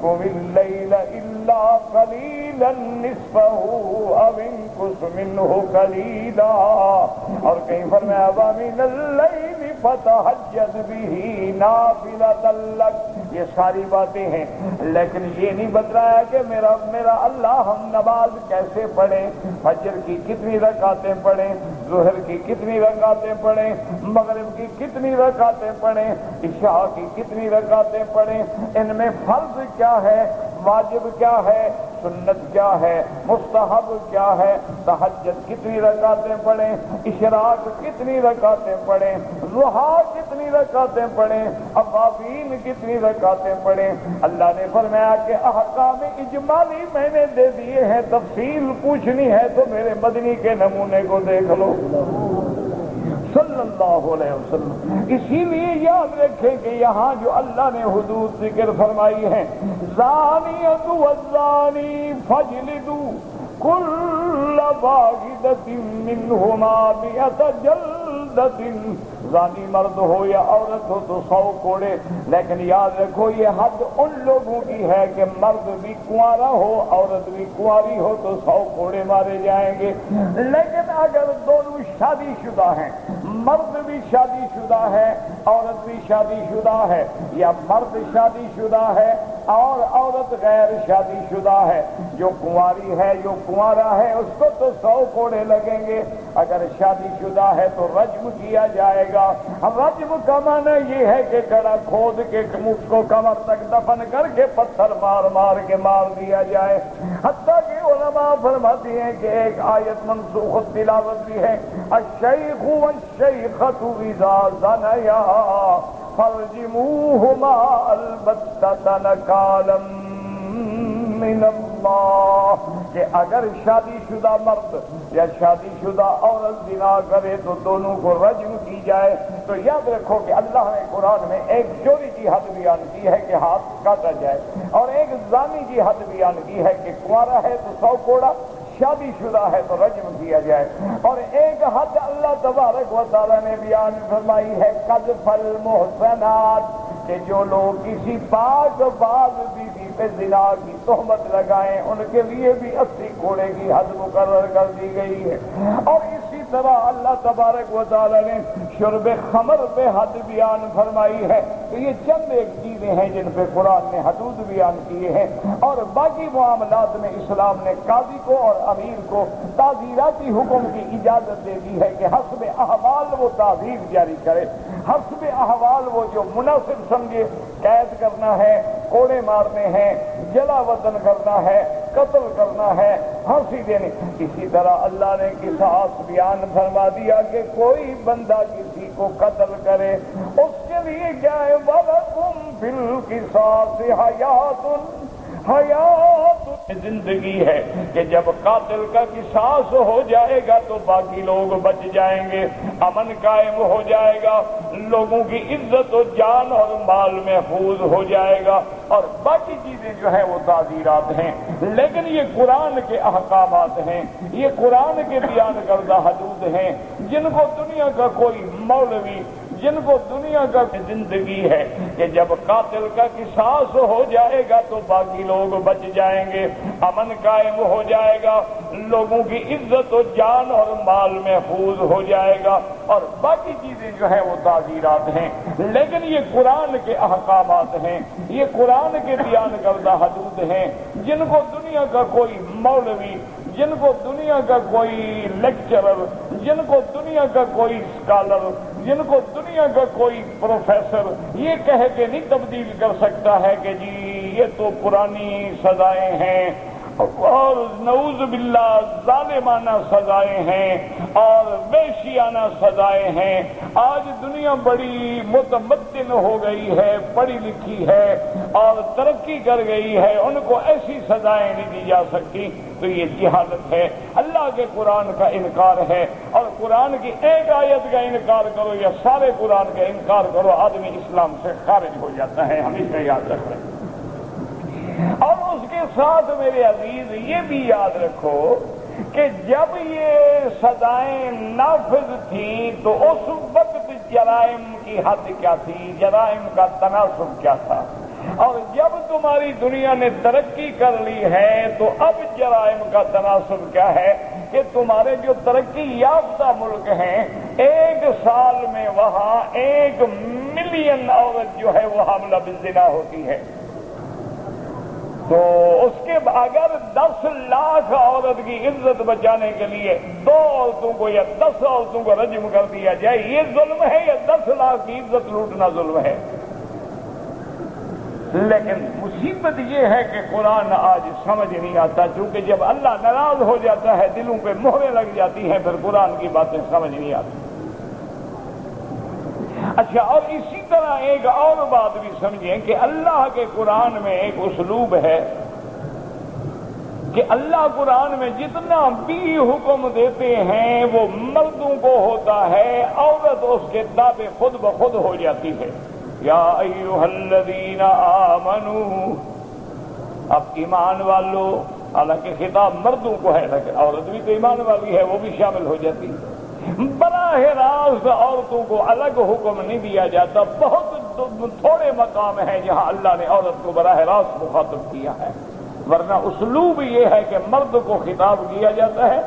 S1: قم اللیل الا قلیلا نصفہ او انقص منہ قلیلا، اور کہیں فرمایا ومن اللیل فتہجد بہ نافلۃ لک۔ یہ ساری باتیں ہیں، لیکن یہ نہیں بتلایا کہ میرا اللہ ہم نماز کیسے پڑھیں، فجر کی کتنی رکعتیں پڑھیں، ظہر کی کتنی رکعتیں پڑھیں، مغرب کی کتنی رکعتیں پڑھیں، عشاء کی کتنی رکعتیں پڑھیں، ان میں فرض کیا ہے، واجب کیا ہے، سنت کیا ہے، مستحب کیا ہے، تہجد کتنی رکعتیں پڑھیں، اشراق کتنی رکعتیں پڑھیں، ضحیٰ کتنی رکعتیں پڑھیں، اوابین کتنی رکعتیں پڑھیں۔ اللہ نے فرمایا کہ احکام اجمالی میں نے دے دیے ہیں، تفصیل پوچھنی ہے تو میرے مدنی کے نمونے کو دیکھ لو صلی اللہ علیہ وسلم۔ اسی لیے یاد رکھیں کہ یہاں جو اللہ نے حدود ذکر فرمائی ہیں، زانیۃ والزانی فاجلدوا کل واحدۃ منہما مئۃ جلدۃ، زانی مرد ہو یا عورت ہو تو 100 کوڑے۔ لیکن یاد رکھو یہ حد ان لوگوں کی ہے کہ مرد بھی کنوارا ہو عورت بھی کنواری ہو تو 100 کوڑے مارے جائیں گے۔ لیکن اگر دونوں شادی شدہ ہیں، مرد بھی شادی شدہ ہے عورت بھی شادی شدہ ہے، یا مرد شادی شدہ ہے اور عورت غیر شادی شدہ ہے، جو کنواری ہے جو کنوارا ہے اس کو تو 100 کوڑے لگیں گے۔ اگر شادی شدہ ہے تو رجم کیا جائے گا۔ رجم کا معنی یہ ہے کہ گڑھا کھود کے اس کو کمر تک دفن کر کے پتھر مار مار کے مار دیا جائے۔ حتیٰ کہ علماء فرماتی ہیں کہ ایک آیت منسوخ تلاوت بھی ہے، الشیخ والشیخۃ اذا زنیا فارجموہما البتۃ نکالا من اللہ، کہ اگر شادی شدہ مرد یا شادی شدہ عورت زنا کرے تو دونوں کو رجم کی جائے۔ تو یاد رکھو کہ اللہ نے قرآن میں ایک چوری کی حد بیان کی ہے کہ ہاتھ کاٹا جائے، اور ایک زانی کی حد بیان کی ہے کہ کنوارا ہے تو 100 کوڑا، شادی شدہ ہے تو رجم کیا جائے۔ اور ایک حد اللہ تبارک و تعالیٰ نے بیان فرمائی ہے قذف المحصنات، کہ جو لوگ کسی پاک باز بیوی پہ زنا کی تہمت لگائیں ان کے لیے بھی 80 کوڑے کی حد مقرر کر دی گئی ہے۔ اور اسی طرح اللہ تبارک و تعالی نے شرب خمر پہ حد بیان فرمائی ہے۔ تو یہ چند ایک چیزیں ہیں جن پہ قرآن نے حدود بیان کیے ہیں، اور باقی معاملات میں اسلام نے قاضی کو اور امیر کو تعزیراتی حکم کی اجازت دے دی ہے کہ حسب احوال وہ تعزیر جاری کرے، حسب احوال وہ جو مناسب سمجھے، قید کرنا ہے، کوڑے مارنے ہیں، جلا وطن کرنا ہے، قتل کرنا ہے، پھانسی دینی۔ اسی طرح اللہ نے قصاص بیان فرما دیا کہ کوئی بندہ کسی کو قتل کرے اس کے لیے کیا ہے، وَلَكُمْ فِي الْقِصَاصِ حَيَاتٌ، حیات زندگی ہے کہ جب قاتل کا قصاص ہو جائے گا تو باقی لوگ بچ جائیں گے، امن قائم ہو جائے گا، لوگوں کی عزت و جان اور مال محفوظ ہو جائے گا، اور باقی چیزیں جو ہیں وہ تعزیرات ہیں۔ لیکن یہ قرآن کے احکامات ہیں، یہ قرآن کے بیان کردہ حدود ہیں، جن کو دنیا کا کوئی مولوی، جن کو دنیا کا زندگی ہے کہ جب قاتل کا قصاص ہو جائے گا تو باقی لوگ بچ جائیں گے، امن قائم ہو جائے گا، لوگوں کی عزت و جان اور مال محفوظ ہو جائے گا، اور باقی چیزیں جو ہیں وہ تعزیرات ہیں۔ لیکن یہ قرآن کے احکامات ہیں، یہ قرآن کے بیان کردہ حدود ہیں، جن کو دنیا کا کوئی مولوی، جن کو دنیا کا کوئی لیکچرر، جن کو دنیا کا کوئی اسکالر، جن کو دنیا کا کوئی پروفیسر یہ کہہ کے نہیں تبدیل کر سکتا ہے کہ جی یہ تو پرانی سزائیں ہیں اور نعوذ باللہ ظالمانہ سزائیں ہیں اور وحشیانہ سزائیں ہیں۔ آج دنیا بڑی متمدن ہو گئی ہے، پڑھی لکھی ہے اور ترقی کر گئی ہے، ان کو ایسی سزائیں نہیں دی جا سکتی، تو یہ جہالت ہے، اللہ کے قرآن کا انکار ہے۔ اور قرآن کی ایک آیت کا انکار کرو یا سارے قرآن کا انکار کرو، آدمی اسلام سے خارج ہو جاتا ہے، ہمیشہ یاد رکھ رہے ہیں۔ اور اس کے ساتھ میرے عزیز یہ بھی یاد رکھو کہ جب یہ سزائیں نافذ تھیں تو اس وقت جرائم کی حد کیا تھی، جرائم کا تناسب کیا تھا، اور جب تمہاری دنیا نے ترقی کر لی ہے تو اب جرائم کا تناسب کیا ہے کہ تمہارے جو ترقی یافتہ ملک ہیں، ایک سال میں وہاں 1 ملین عورت جو ہے وہ حاملہ بالزنا ہوتی ہے، تو اس کے اگر 10 لاکھ عورت کی عزت بچانے کے لیے 2 عورتوں کو یا 10 عورتوں کو رجم کر دیا جائے، یہ ظلم ہے یا 10 لاکھ کی عزت لوٹنا ظلم ہے؟ لیکن مصیبت یہ ہے کہ قرآن آج سمجھ نہیں آتا، چونکہ جب اللہ ناراض ہو جاتا ہے دلوں پہ مہریں لگ جاتی ہیں، پھر قرآن کی باتیں سمجھ نہیں آتی۔ اچھا، اور اسی طرح ایک اور بات بھی سمجھیں کہ اللہ کے قرآن میں ایک اسلوب ہے کہ اللہ قرآن میں جتنا بھی حکم دیتے ہیں وہ مردوں کو ہوتا ہے، عورت اس کے تابع خود بخود ہو جاتی ہے۔ یا ایھا الذین آمنوا، اب ایمان والو، حالانکہ خطاب مردوں کو ہے لیکن عورت بھی تو ایمان والی ہے، وہ بھی شامل ہو جاتی ہے۔ براہ راست عورتوں کو الگ حکم نہیں دیا جاتا، بہت تھوڑے مقام ہیں جہاں اللہ نے عورت کو براہ راست مخاطب کیا ہے، ورنہ اسلوب یہ ہے کہ مرد کو خطاب کیا جاتا ہے،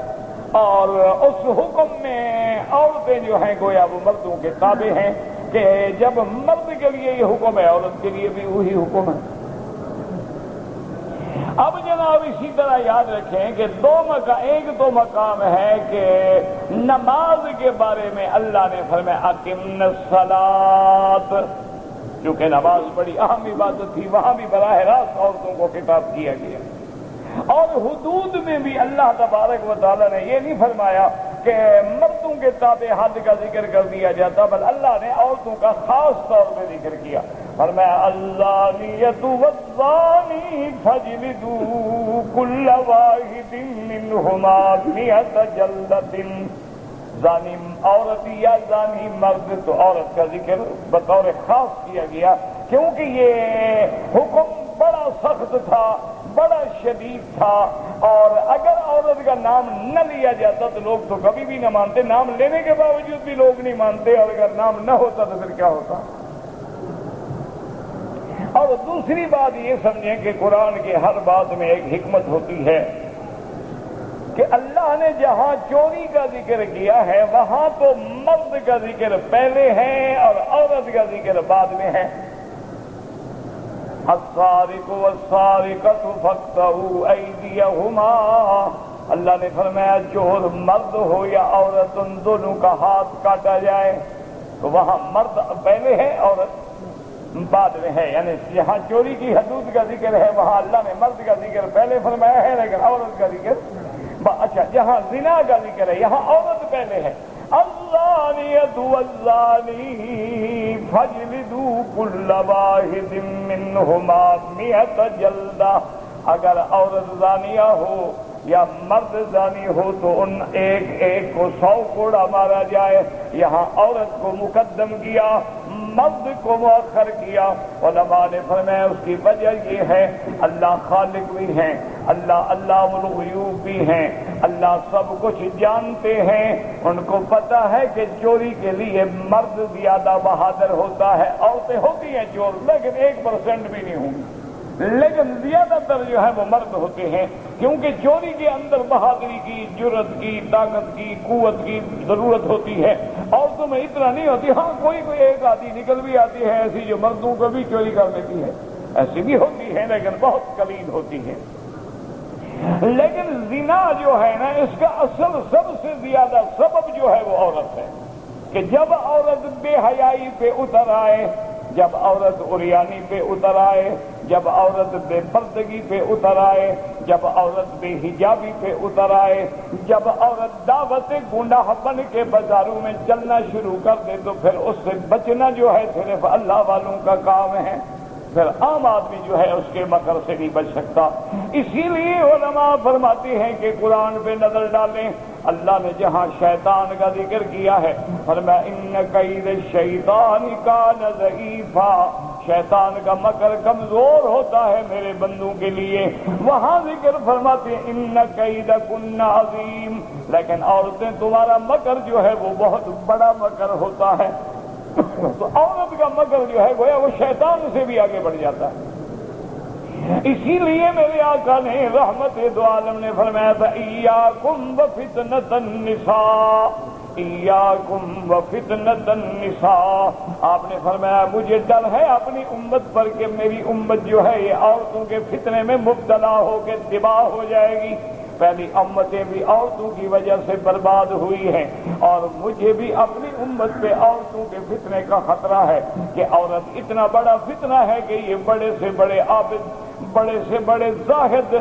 S1: اور اس حکم میں عورتیں جو ہیں گویا وہ مردوں کے تابع ہیں، کہ جب مرد کے لیے یہ حکم ہے عورت کے لیے بھی وہی حکم ہے۔ اب جناب اسی طرح یاد رکھیں کہ ایک تو مقام ہے کہ نماز کے بارے میں اللہ نے فرمایا اقم الصلاۃ، چونکہ نماز بڑی اہم عبادت تھی، وہاں بھی براہ راست عورتوں کو خطاب کیا گیا۔ اور حدود میں بھی اللہ تبارک و تعالیٰ نے یہ نہیں فرمایا کہ مردوں کے تابع حد کا ذکر کر دیا جاتا، بل اللہ نے عورتوں کا خاص طور پہ ذکر کیا، فرمایا الزانیۃ والزانی فاجلدوا کل واحد منہما 100 جلدۃ، زانی عورت یا زانی مرد، تو عورت کا ذکر بطور خاص کیا گیا کیونکہ یہ حکم بڑا سخت تھا، بڑا شدید تھا، اور اگر عورت کا نام نہ لیا جاتا تو لوگ تو کبھی بھی نہ مانتے، نام لینے کے باوجود بھی لوگ نہیں مانتے، اور اگر نام نہ ہوتا تو پھر کیا ہوتا۔ اور دوسری بات یہ سمجھیں کہ قرآن کی ہر بات میں ایک حکمت ہوتی ہے کہ اللہ نے جہاں چوری کا ذکر کیا ہے وہاں تو مرد کا ذکر پہلے ہے اور عورت کا ذکر بعد میں ہے۔ السارق والسارقۃ فاقطعوا ایدیہما، اللہ نے فرمایا چور مرد ہو یا عورت ان دونوں کا ہاتھ کاٹا جائے، تو وہاں مرد پہلے ہے عورت بعد میں ہے، یعنی جہاں چوری کی حدود کا ذکر ہے وہاں اللہ نے مرد کا ذکر پہلے فرمایا ہے لیکن عورت کا ذکر اچھا جہاں زنا کا ذکر ہے یہاں عورت پہلے ہے۔ الزانیۃ والزانی فاجلدوا کل واحد منہما مئۃ جلدہ، اگر عورت زانیہ ہو یا مرد زانی ہو تو ان ایک ایک کو 100 کوڑا مارا جائے۔ یہاں عورت کو مقدم کیا، مرد کو مؤخر کیا۔ علماء نے فرمایا اس کی وجہ یہ ہے اللہ خالق بھی ہیں، اللہ الغیوب بھی ہیں، اللہ سب کچھ جانتے ہیں، ان کو پتہ ہے کہ چوری کے لیے مرد زیادہ بہادر ہوتا ہے، عورتیں ہوتی ہیں چور لیکن 1% بھی نہیں ہوں گی، لیکن زیادہ تر جو ہے وہ مرد ہوتے ہیں، کیونکہ چوری کے اندر بہادری کی، جرت کی، طاقت کی، قوت کی ضرورت ہوتی ہے، عورتوں میں اتنا نہیں ہوتی۔ ہاں کوئی ایک آدھی نکل بھی آتی ہے ایسی جو مردوں کو بھی چوری کر لیتی ہے، ایسی بھی ہوتی ہے لیکن بہت قلیل ہوتی ہے۔ لیکن زنا جو ہے نا اس کا اصل سب سے زیادہ سبب جو ہے وہ عورت ہے، کہ جب عورت بے حیائی پہ اتر آئے، جب عورت عریانی پہ اتر آئے، جب عورت بے پردگی پہ اتر آئے، جب عورت بے حجابی پہ اتر آئے، جب عورت دعوت گناہ بن کے بازاروں میں چلنا شروع کر دے تو پھر اس سے بچنا جو ہے صرف اللہ والوں کا کام ہے، پھر عام آدمی جو ہے اس کے مکر سے نہیں بچ سکتا۔ اسی لیے علماء فرماتے ہیں کہ قرآن پہ نظر ڈالیں، اللہ نے جہاں شیطان کا ذکر کیا ہے فرمایا ان کید الشیطان کان ضعیفا، شیطان کا مکر کمزور ہوتا ہے میرے بندوں کے لیے، وہاں ذکر فرماتے ہیں ان کیدکن عظیم، لیکن عورتیں تمہارا مکر جو ہے وہ بہت بڑا مکر ہوتا ہے۔ تو عورت کا مکر جو ہے گویا وہ شیطان سے بھی آگے بڑھ جاتا ہے۔ اسی لیے میرے آقا نے رحمت دو عالم نے فرمایا تھا ایاکم وفتنۃ النساء، ایاکم وفتنۃ النساء، آپ نے فرمایا مجھے ڈر ہے اپنی امت پر کہ میری امت جو ہے یہ عورتوں کے فتنے میں مبتلا ہو کے تباہ ہو جائے گی۔ پہلی امتیں بھی عورتوں کی وجہ سے برباد ہوئی ہیں، اور مجھے بھی اپنی امت پہ عورتوں کے فتنے کا خطرہ ہے کہ عورت اتنا بڑا فتنہ ہے کہ یہ بڑے سے بڑے عابد، بڑے سے بڑے زاہد،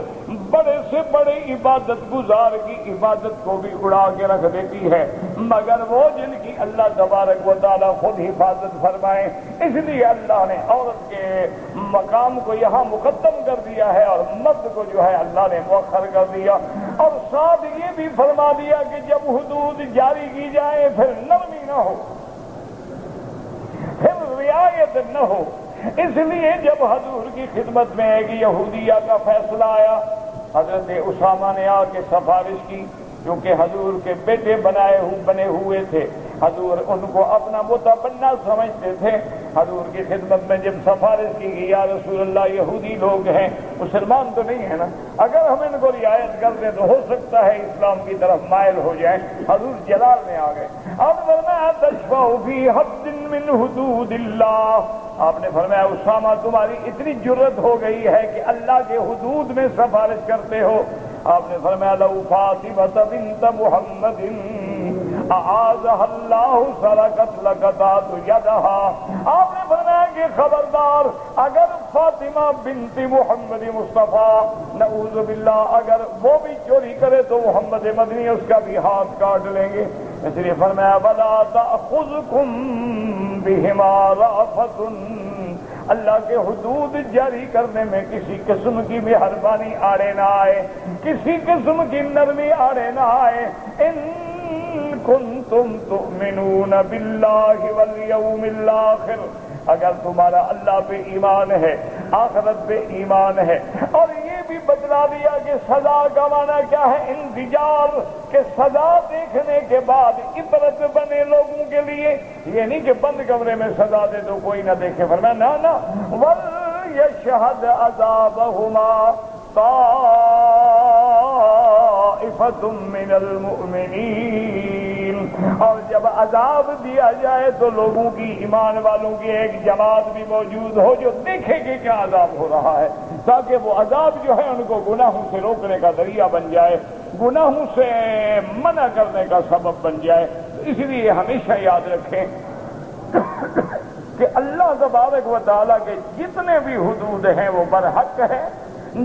S1: بڑے سے بڑے عبادت گزار کی عبادت کو بھی اڑا کے رکھ دیتی ہے، مگر وہ جن کی اللہ تبارک و تعالیٰ خود حفاظت فرمائے۔ اس لیے اللہ نے عورت کے مقام کو یہاں مقدم کر دیا ہے اور مرد کو جو ہے اللہ نے مؤخر کر دیا، اور ساتھ یہ بھی فرما دیا کہ جب حدود جاری کی جائے پھر نرمی نہ ہو، پھر رعایت نہ ہو۔ اس لیے جب حضور کی خدمت میں ایک یہودیہ کا فیصلہ آیا، حضرت اسامہ نے آ کے سفارش کی، کیونکہ حضور کے بیٹے بنے ہوئے تھے، حضور ان کو اپنا متبنہ سمجھتے تھے۔ حضور کی خدمت میں جب سفارش کی گئی یا رسول اللہ یہودی لوگ ہیں، مسلمان تو نہیں ہے نا، اگر ہم ان کو رعایت کر دیں تو ہو سکتا ہے اسلام کی طرف مائل ہو جائیں۔ حضور جلال میں آ گئے، اب فرمایا تشفع فی حد من حدود اللہ، آپ نے فرمایا اسامہ تمہاری اتنی جرت ہو گئی ہے کہ اللہ کے حدود میں سفارش کرتے ہو۔ آپ نے فرمایا لو فاطمہ بنت محمد اعاذها اللہ سرقت لقطعت یدها، آپ نے فرمایا کہ خبردار اگر فاطمہ بنت محمد مصطفیٰ نعوذ باللہ اگر وہ بھی چوری کرے تو محمد مدنی اس کا بھی ہاتھ کاٹ لیں گے۔ اس لیے فرمایا ولا تأخذکم بہما رأفۃ، اللہ کے حدود جاری کرنے میں کسی قسم کی مہربانی آڑے نہ آئے، کسی قسم کی نرمی آڑے نہ آئے۔ ان کنتم تؤمنون باللہ والیوم الآخر، اگر تمہارا اللہ پہ ایمان ہے، آخرت پہ ایمان ہے، اور یہ بھی بتلا دیا کہ سزا کا معنی کیا ہے، انزجار، کہ سزا دیکھنے کے بعد عبرت بنے لوگوں کے لیے، یہ نہیں کہ بند کمرے میں سزا دے دو کوئی نہ دیکھے، فرمایا نا نا، وَلْيَشْهَدْ عَذَابَهُمَا طَائِفَةٌ مِّنَ الْمُؤْمِنِينَ، اور جب عذاب دیا جائے تو لوگوں کی، ایمان والوں کی ایک جماعت بھی موجود ہو جو دیکھے کہ کیا عذاب ہو رہا ہے، تاکہ وہ عذاب جو ہے ان کو گناہوں سے روکنے کا ذریعہ بن جائے، گناہوں سے منع کرنے کا سبب بن جائے۔ اس لیے ہمیشہ یاد رکھیں کہ اللہ تبارک و تعالیٰ کے جتنے بھی حدود ہیں وہ برحق ہیں،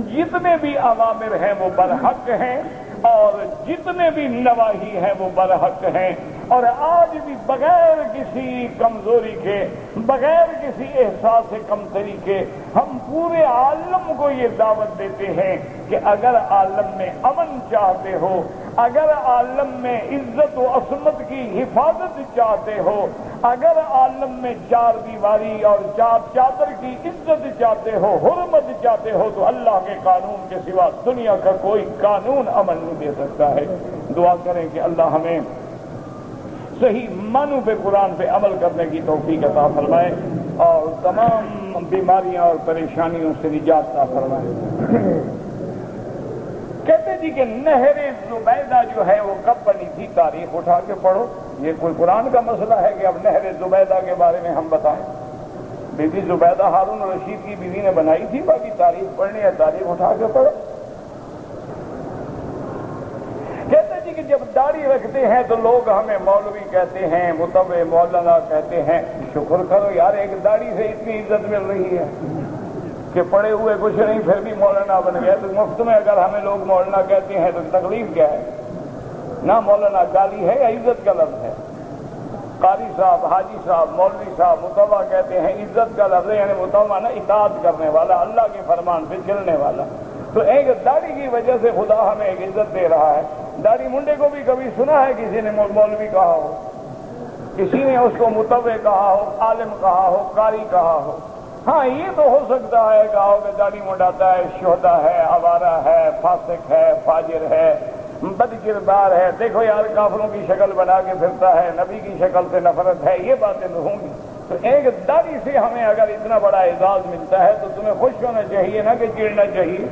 S1: جتنے بھی اوامر ہیں وہ برحق ہیں، اور جتنے بھی نواہی ہیں وہ برحق ہیں، اور آج بھی بغیر کسی کمزوری کے، بغیر کسی احساس کمتری کے ہم پورے عالم کو یہ دعوت دیتے ہیں کہ اگر عالم میں امن چاہتے ہو، اگر عالم میں عزت و عصمت کی حفاظت چاہتے ہو، اگر عالم میں چار دیواری اور چار چادر کی عزت چاہتے ہو، حرمت چاہتے ہو، تو اللہ کے قانون کے سوا دنیا کا کوئی قانون امن نہیں دے سکتا ہے۔ دعا کریں کہ اللہ ہمیں صحیح معنوں پہ قرآن پہ عمل کرنے کی توفیق عطا فرمائے اور تمام بیماریاں اور پریشانیوں سے نجات عطا فرمائے۔ کہتے جی کہ نہر زبیدہ جو ہے وہ کب بنی تھی، تاریخ اٹھا کے پڑھو، یہ کوئی قرآن کا مسئلہ ہے کہ اب نہر زبیدہ کے بارے میں ہم بتائیں؟ بی بی زبیدہ ہارون رشید کی بیوی نے بنائی تھی، باقی تاریخ پڑھنی ہے تاریخ اٹھا کے پڑھو۔ کہتے جی کہ جب داڑھی رکھتے ہیں تو لوگ ہمیں مولوی کہتے ہیں، متبع مولانا کہتے ہیں، شکر کرو یار ایک داڑھی سے اتنی عزت مل رہی ہے کہ پڑے ہوئے کچھ نہیں پھر بھی مولانا بن گئے، تو مفت میں اگر ہمیں لوگ مولانا کہتے ہیں تو تکلیف کیا ہے؟ نہ مولانا گالی ہے یا عزت کا لفظ ہے؟ قاری صاحب، حاجی صاحب، مولوی صاحب متبع کہتے ہیں، عزت کا لفظ ہے، یعنی متبع نا اطاعت کرنے والا، اللہ کے فرمان پہ چلنے والا۔ تو ایک داڑھی کی وجہ سے خدا ہمیں ایک عزت دے رہا ہے۔ داڑھی منڈے کو بھی کبھی سنا ہے کسی نے مولوی کہا ہو؟ کسی نے اس کو متبع کہا ہو، عالم کہا ہو، قاری کہا ہو؟ ہاں یہ تو ہو سکتا ہے کہا ہو کہ داڑھی منڈاتا ہے، شہدا ہے، آوارہ ہے، فاسق ہے، فاجر ہے، بد کردار ہے، دیکھو یار کافروں کی شکل بنا کے پھرتا ہے، نبی کی شکل سے نفرت ہے، یہ باتیں تو ہوں گی۔ تو ایک داڑھی سے ہمیں اگر اتنا بڑا اعزاز ملتا ہے تو تمہیں خوش ہونا چاہیے نہ کہ چڑنا چاہیے۔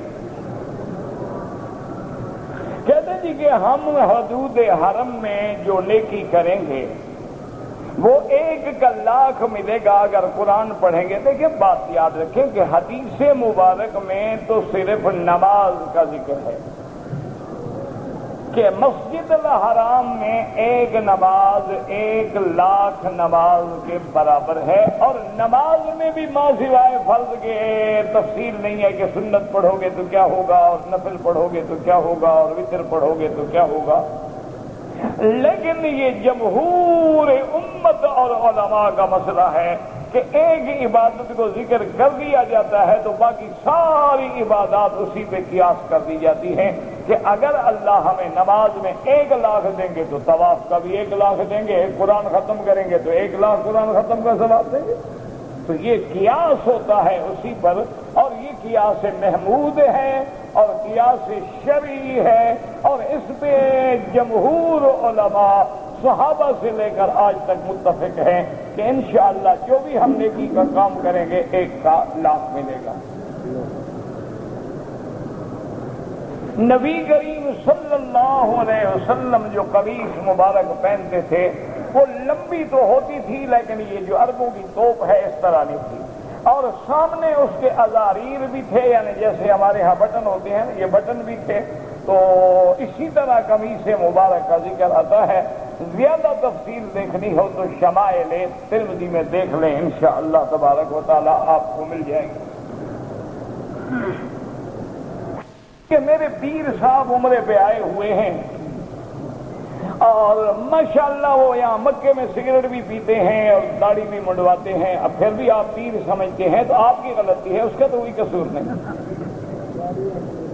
S1: کہتے جی کہ ہم حدود حرم میں جو نیکی کریں گے وہ 1 کا لاکھ ملے گا اگر قرآن پڑھیں گے۔ دیکھیں بات یاد رکھیں کہ حدیث مبارک میں تو صرف نماز کا ذکر ہے کہ مسجد الحرام میں 1 نماز 1 لاکھ نماز کے برابر ہے، اور نماز میں بھی ما سوائے فرض کے تفصیل نہیں ہے کہ سنت پڑھو گے تو کیا ہوگا اور نفل پڑھو گے تو کیا ہوگا اور وتر پڑھو گے تو کیا ہوگا، لیکن یہ جمہور امت اور علماء کا مسئلہ ہے کہ ایک عبادت کو ذکر کر دیا جاتا ہے تو باقی ساری عبادات اسی پہ قیاس کر دی جاتی ہیں کہ اگر اللہ ہمیں نماز میں 1 لاکھ دیں گے تو طواف کا بھی 1 لاکھ دیں گے، ایک قرآن ختم کریں گے تو 1 لاکھ قرآن ختم کا ثواب دیں گے۔ تو یہ قیاس ہوتا ہے اسی پر، اور یہ قیاس محمود ہے اور قیاس شرعی ہے، اور اس پہ جمہور علماء صحابہ سے لے کر آج تک متفق ہیں کہ انشاءاللہ جو بھی ہم نیکی کا کام کریں گے 1 لاکھ ملے گا۔ نبی کریم صلی اللہ علیہ وسلم جو قمیص مبارک پہنتے تھے وہ لمبی تو ہوتی تھی لیکن یہ جو عربوں کی توپ ہے اس طرح نہیں تھی، اور سامنے اس کے ازاریر بھی تھے، یعنی جیسے ہمارے ہاں بٹن ہوتے ہیں یہ بٹن بھی تھے، تو اسی طرح قمیص مبارک کا ذکر آتا ہے۔ زیادہ تفصیل دیکھنی ہو تو شمائل ترمذی میں دیکھ لیں، انشاءاللہ تبارک و تعالی آپ کو مل جائے گی۔ کہ میرے پیر صاحب عمرے پہ آئے ہوئے ہیں اور ماشاءاللہ وہ یہاں مکے میں سگریٹ بھی پیتے ہیں اور داڑھی بھی منڈواتے ہیں، اب پھر بھی آپ پیر سمجھتے ہیں تو آپ کی غلطی ہے، اس کا تو کوئی قصور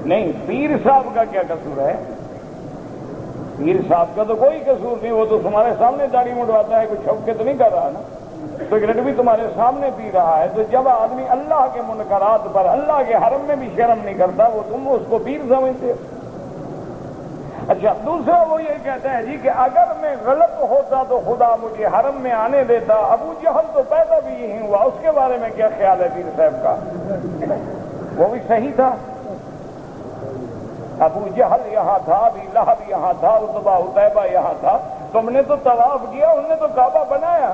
S1: نہیں، پیر صاحب کا کیا قصور ہے؟ پیر صاحب کا تو کوئی قصور نہیں، وہ تو تمہارے سامنے داڑھی منڈواتا ہے، کوئی چھپ کے تو نہیں کر رہا نا۔ تو ایک لڑکی تمہارے سامنے پی رہا ہے، تو جب آدمی اللہ کے منکرات پر اللہ کے حرم میں بھی شرم نہیں کرتا، وہ تم اس کو پیر سمجھتے ہو؟ اچھا، دوسرا وہ یہ کہتا ہے جی کہ اگر میں غلط ہوتا تو خدا مجھے حرم میں آنے دیتا۔ ابو جہل تو پیدا بھی یہی ہوا، اس کے بارے میں کیا خیال ہے پیر صاحب کا؟ وہ بھی صحیح تھا، ابو جہل یہاں تھا، ابی لہب یہاں تھا، عتبہ عتیبہ یہاں تھا، تم نے تو طواف کیا، انہوں نے تو کعبہ بنایا،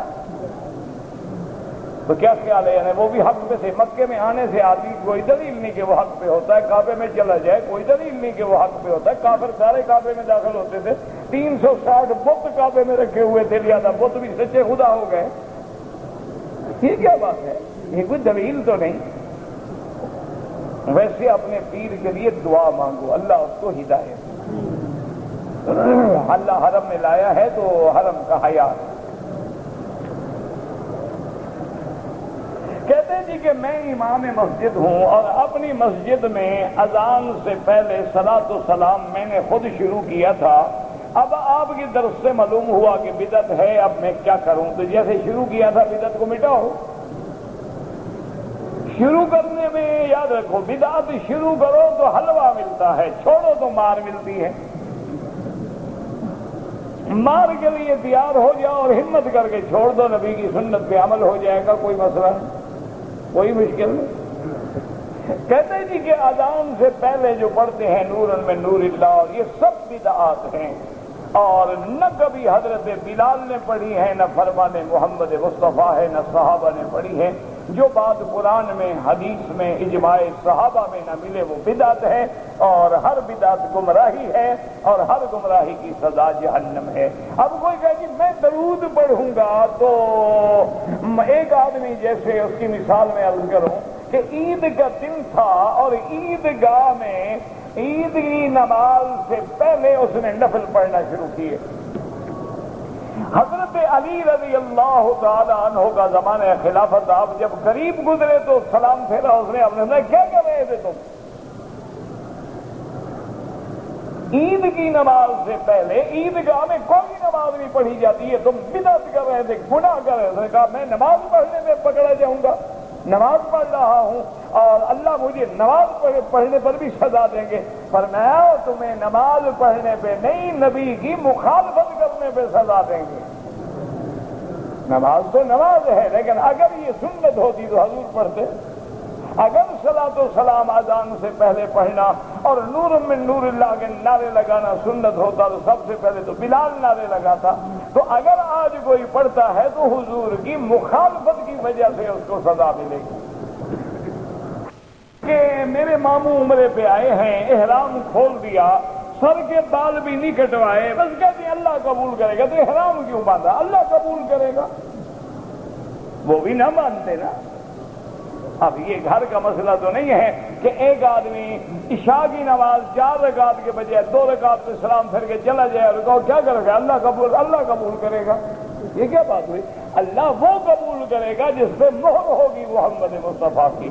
S1: تو کیا خیال ہے؟ یعنی وہ بھی حق پہ تھے۔ مکے میں آنے سے آدمی کوئی دلیل نہیں کہ وہ حق پہ ہوتا ہے، کعبے میں چلا جائے کوئی دلیل نہیں کہ وہ حق پہ ہوتا ہے۔ کافر سارے کعبے میں داخل ہوتے تھے، 360 بت کعبے میں رکھے ہوئے تھے، لہذا بت بھی سچے خدا ہو گئے۔ یہ کیا بات ہے؟ یہ کوئی دلیل تو نہیں۔ ویسے اپنے پیر کے لیے دعا مانگو، اللہ اس کو ہدایت۔ اللہ حرم میں لایا ہے تو حرم کا حیا۔ کہتے ہیں جی کہ میں امام مسجد ہوں اور اپنی مسجد میں اذان سے پہلے صلاۃ و سلام میں نے خود شروع کیا تھا۔ اب آپ کی طرف سے معلوم ہوا کہ بدعت ہے، اب میں کیا کروں؟ تو جیسے شروع کیا تھا بدعت کو مٹاؤ۔ شروع کرنے میں یاد رکھو، بدعت شروع کرو تو حلوہ ملتا ہے، چھوڑو تو مار ملتی ہے۔ مار کے لیے تیار ہو جاؤ اور ہمت کر کے چھوڑ دو، نبی کی سنت پہ عمل ہو جائے گا، کوئی مسئلہ نہیں، کوئی مشکل نہیں۔ کہتے ہیں جی کہ اذان سے پہلے جو پڑھتے ہیں نورن میں نور اللہ، اور یہ سب بدعات ہیں، اور نہ کبھی حضرت بلال نے پڑھی ہے، نہ فرمان محمد مصطفیٰ ہے، نہ صحابہ نے پڑھی ہے۔ جو بات قرآن میں، حدیث میں، اجماع صحابہ میں نہ ملے وہ بدعت ہے، اور ہر بدعت گمراہی ہے، اور ہر گمراہی کی سزا جہنم ہے۔ اب کوئی کہے کہ میں درود پڑھوں گا، تو ایک آدمی جیسے اس کی مثال میں عرض کروں کہ عید کا دن تھا اور عیدگاہ میں عید کی نماز سے پہلے اس نے نفل پڑھنا شروع کیے۔ حضرت علی رضی اللہ تعالی عنہ کا زمانہ خلافت، آپ جب قریب گزرے تو سلام پھیرا اس نے، اپنے نے کیا کر رہے تھے تم؟ عید کی نماز سے پہلے عیدگاہ میں کوئی نماز نہیں پڑھی جاتی ہے، تم بدعت کر رہے تھے، گناہ کر رہے تھے۔ کہا میں نماز پڑھنے میں پکڑا جاؤں گا، نماز پڑھ رہا ہوں اور اللہ مجھے نماز پڑھنے پر بھی سزا دیں گے۔ فرمایا تمہیں نماز پڑھنے پہ نہیں، نبی کی مخالفت کرنے پہ سزا دیں گے۔ نماز تو نماز ہے، لیکن اگر یہ سنت ہوتی تو حضور پڑھتے۔ اگر صلاۃ و سلام اذان سے پہلے پڑھنا اور نور من نور اللہ کے نعرے لگانا سنت ہوتا تو سب سے پہلے تو بلال نعرے لگاتا۔ تو اگر آج کوئی پڑھتا ہے تو حضور کی مخالفت کی وجہ سے اس کو سزا ملے گی۔ کہ میرے ماموں عمرے پہ آئے ہیں، احرام کھول دیا، سر کے بال بھی نہیں کٹوائے، بس کہتے ہیں اللہ قبول کرے گا، تو احرام کیوں باندھا؟ اللہ قبول کرے گا، وہ بھی نہ مانتے نا۔ اب یہ گھر کا مسئلہ تو نہیں ہے کہ ایک آدمی عشاء کی نماز 4 رکعت کے بجائے 2 رکعت پہ سلام پھر کے چلا جائے اور کہو کیا کرے گا؟ اللہ قبول کرے گا۔ یہ کیا بات ہوئی؟ اللہ وہ قبول کرے گا جس پہ مہر ہوگی محمد مصطفیٰ کی۔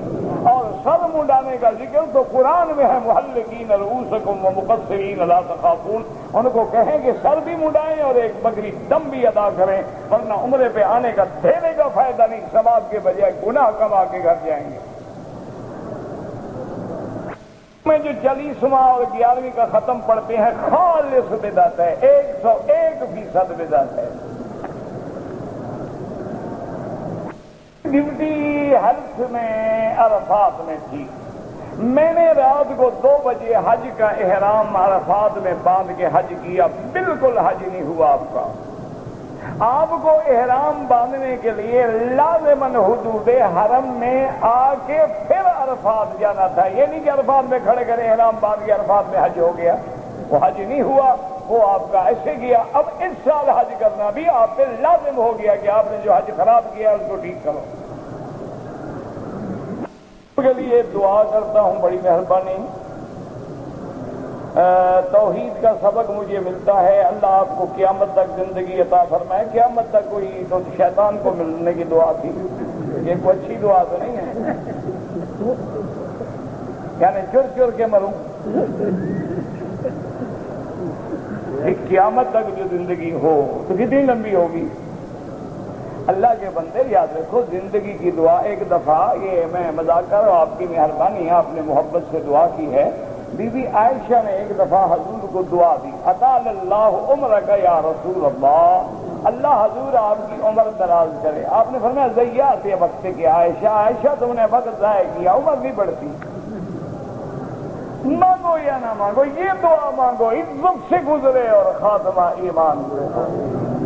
S1: اور سر منڈانے کا ذکر تو قرآن میں ہے، محلقین رؤوسکم ومقصرین لا تخافون۔ ان کو کہیں کہ سر بھی منڈائیں اور ایک بکری دم بھی ادا کریں، ورنہ عمرے پہ آنے کا دینے کا فائدہ نہیں، ثواب کے بجائے گناہ کما کے گھر جائیں گے۔ میں جو 40واں اور 11ویں کا ختم پڑھتے ہیں خالص بدعت ہے، 101% بدعت ہے۔ ڈیوٹی ہیلتھ میں عرفات میں تھی، میں نے رات کو 2 بجے حج کا احرام عرفات میں باندھ کے حج کیا، بالکل حج نہیں ہوا آپ کا۔ آپ کو احرام باندھنے کے لیے لازماً حدود حرم میں آ کے پھر عرفات جانا تھا، یہ نہیں کہ عرفات میں کھڑے کرے احرام باندھ کے عرفات میں حج ہو گیا، وہ حج نہیں ہوا، وہ آپ کا ایسے کیا۔ اب اس سال حج کرنا بھی آپ پہ لازم ہو گیا کہ آپ نے جو حج خراب کیا اس کو ٹھیک کرو۔ کے لیے دعا کرتا ہوں، بڑی مہربانی۔ توحید کا سبق مجھے ملتا ہے، اللہ آپ کو قیامت تک زندگی عطا فرمائے۔ قیامت تک کوئی تو شیطان کو ملنے کی دعا تھی، یہ کوئی اچھی دعا تو نہیں ہے، یعنی چر چر کے مروں۔ قیامت تک جو زندگی ہو تو کتنی لمبی ہوگی؟ اللہ کے بندے یاد رکھو، زندگی کی دعا ایک دفعہ، یہ میں مذاق کر رہا ہوں، آپ کی مہربانی ہے، آپ نے محبت سے دعا کی ہے۔ بی بی عائشہ نے ایک دفعہ حضور کو دعا دی، اطال اللہ عمرک یا رسول اللہ، اللہ حضور آپ کی عمر دراز کرے۔ آپ نے فرمایا ضیعت یہ وقت کہ عائشہ تم نے وقت ضائع کیا، عمر نہیں بڑھتی۔ مانگو یا نہ مانگو، یہ دعا مانگو عزت سے گزرے اور خاتمہ ایمان سے ہو،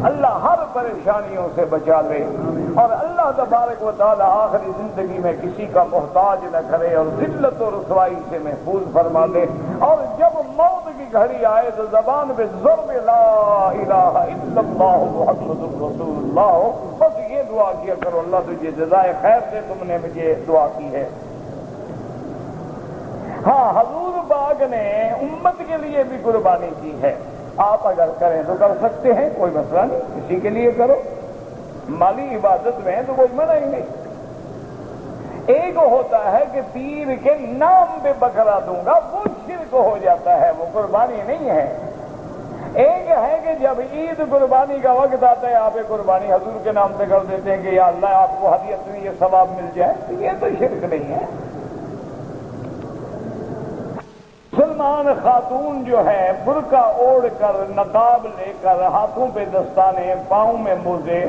S1: اللہ ہر پریشانیوں سے بچا لے، اور اللہ تبارک و تعالی آخری زندگی میں کسی کا محتاج نہ کرے اور ذلت و رسوائی سے محفوظ فرما دے، اور جب موت کی گھڑی آئے تو زبان پہ ضرب لا الہ الا اللہ محمد رسول اللہ ہو، بس یہ دعا کیا کرو، اللہ تجھے جزائے خیر سے تم نے مجھے دعا کی ہے۔ ہاں، حضور باغ نے امت کے لیے بھی قربانی کی ہے، آپ اگر کریں تو کر سکتے ہیں، کوئی مسئلہ نہیں، کسی کے لیے کرو، مالی عبادت میں تو کوئی منع ہی نہیں۔ ایک ہوتا ہے کہ پیر کے نام پہ بکرا دوں گا، وہ شرک ہو جاتا ہے، وہ قربانی نہیں ہے۔ ایک ہے کہ جب عید قربانی کا وقت آتا ہے، آپ قربانی حضور کے نام پہ کر دیتے ہیں کہ یا اللہ آپ کو ہدیت میں یہ ثواب مل جائے، تو یہ تو شرک نہیں ہے۔ مسلمان خاتون جو ہے برقع اوڑھ کر، نقاب لے کر، ہاتھوں پہ دستانے، پاؤں میں موزے،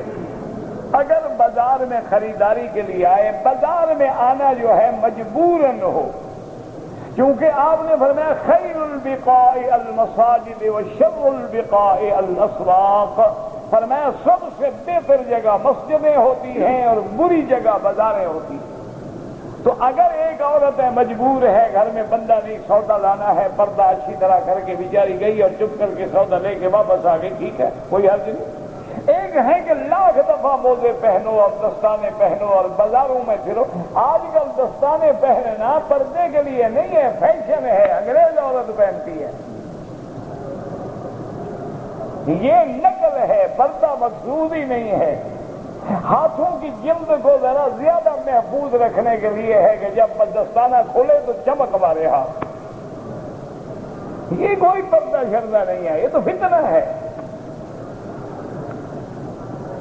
S1: اگر بازار میں خریداری کے لیے آئے، بازار میں آنا جو ہے مجبوراً ہو، کیونکہ آپ نے فرمایا خیر البقاء المساجد وشر البقاء الاسواق، فرمایا سب سے بہتر جگہ مسجدیں ہوتی ہیں اور بری جگہ بازاریں ہوتی ہیں۔ تو اگر ایک عورت ہے مجبور ہے، گھر میں بندہ نہیں، سودا لانا ہے، پردہ اچھی طرح کر کے بیچاری گئی اور چپ کر کے سودا لے کے واپس آ گئی، ٹھیک ہے، کوئی حرج نہیں۔ ایک ہے کہ لاکھ دفعہ موزے پہنو اور دستانے پہنو اور بازاروں میں پھرو۔ آج کل دستانے پہننا پردے کے لیے نہیں ہے، فیشن ہے، انگریز عورت پہنتی ہے، یہ نقل ہے، پردہ مقصود ہی نہیں ہے۔ ہاتھوں کی جلد کو ذرا زیادہ محفوظ رکھنے کے لیے ہے کہ جب دستانہ کھولے تو چمک مارے ہاتھ، یہ کوئی پردہ شردہ نہیں ہے، یہ تو فتنہ ہے۔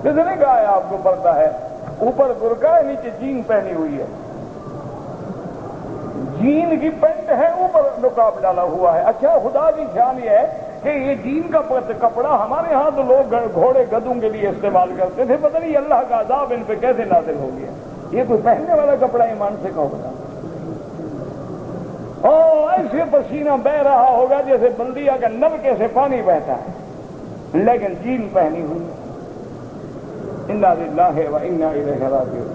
S1: کس نے کہا ہے آپ کو پردہ ہے؟ اوپر برقع ہے، نیچے جین پہنی ہوئی ہے، جین کی پینٹ ہے، اوپر نقاب ڈالا ہوا ہے۔ اچھا، خدا کی شان یہ ہے کہ یہ جین کا کپڑا ہمارے ہاں تو لوگ گھوڑے گدوں کے لیے استعمال کرتے تھے، پتہ نہیں اللہ کا عذاب ان پہ کیسے نازل ہو گیا، یہ کوئی پہننے والا کپڑا ایمان سے کہو بتا۔ ایسے پسینہ بہ رہا ہوگا جیسے بلدیا کا نلکے سے پانی بہتا ہے، لیکن جین پہنی ہوئی ہے۔ انا للہ و انا الیہ راجعون۔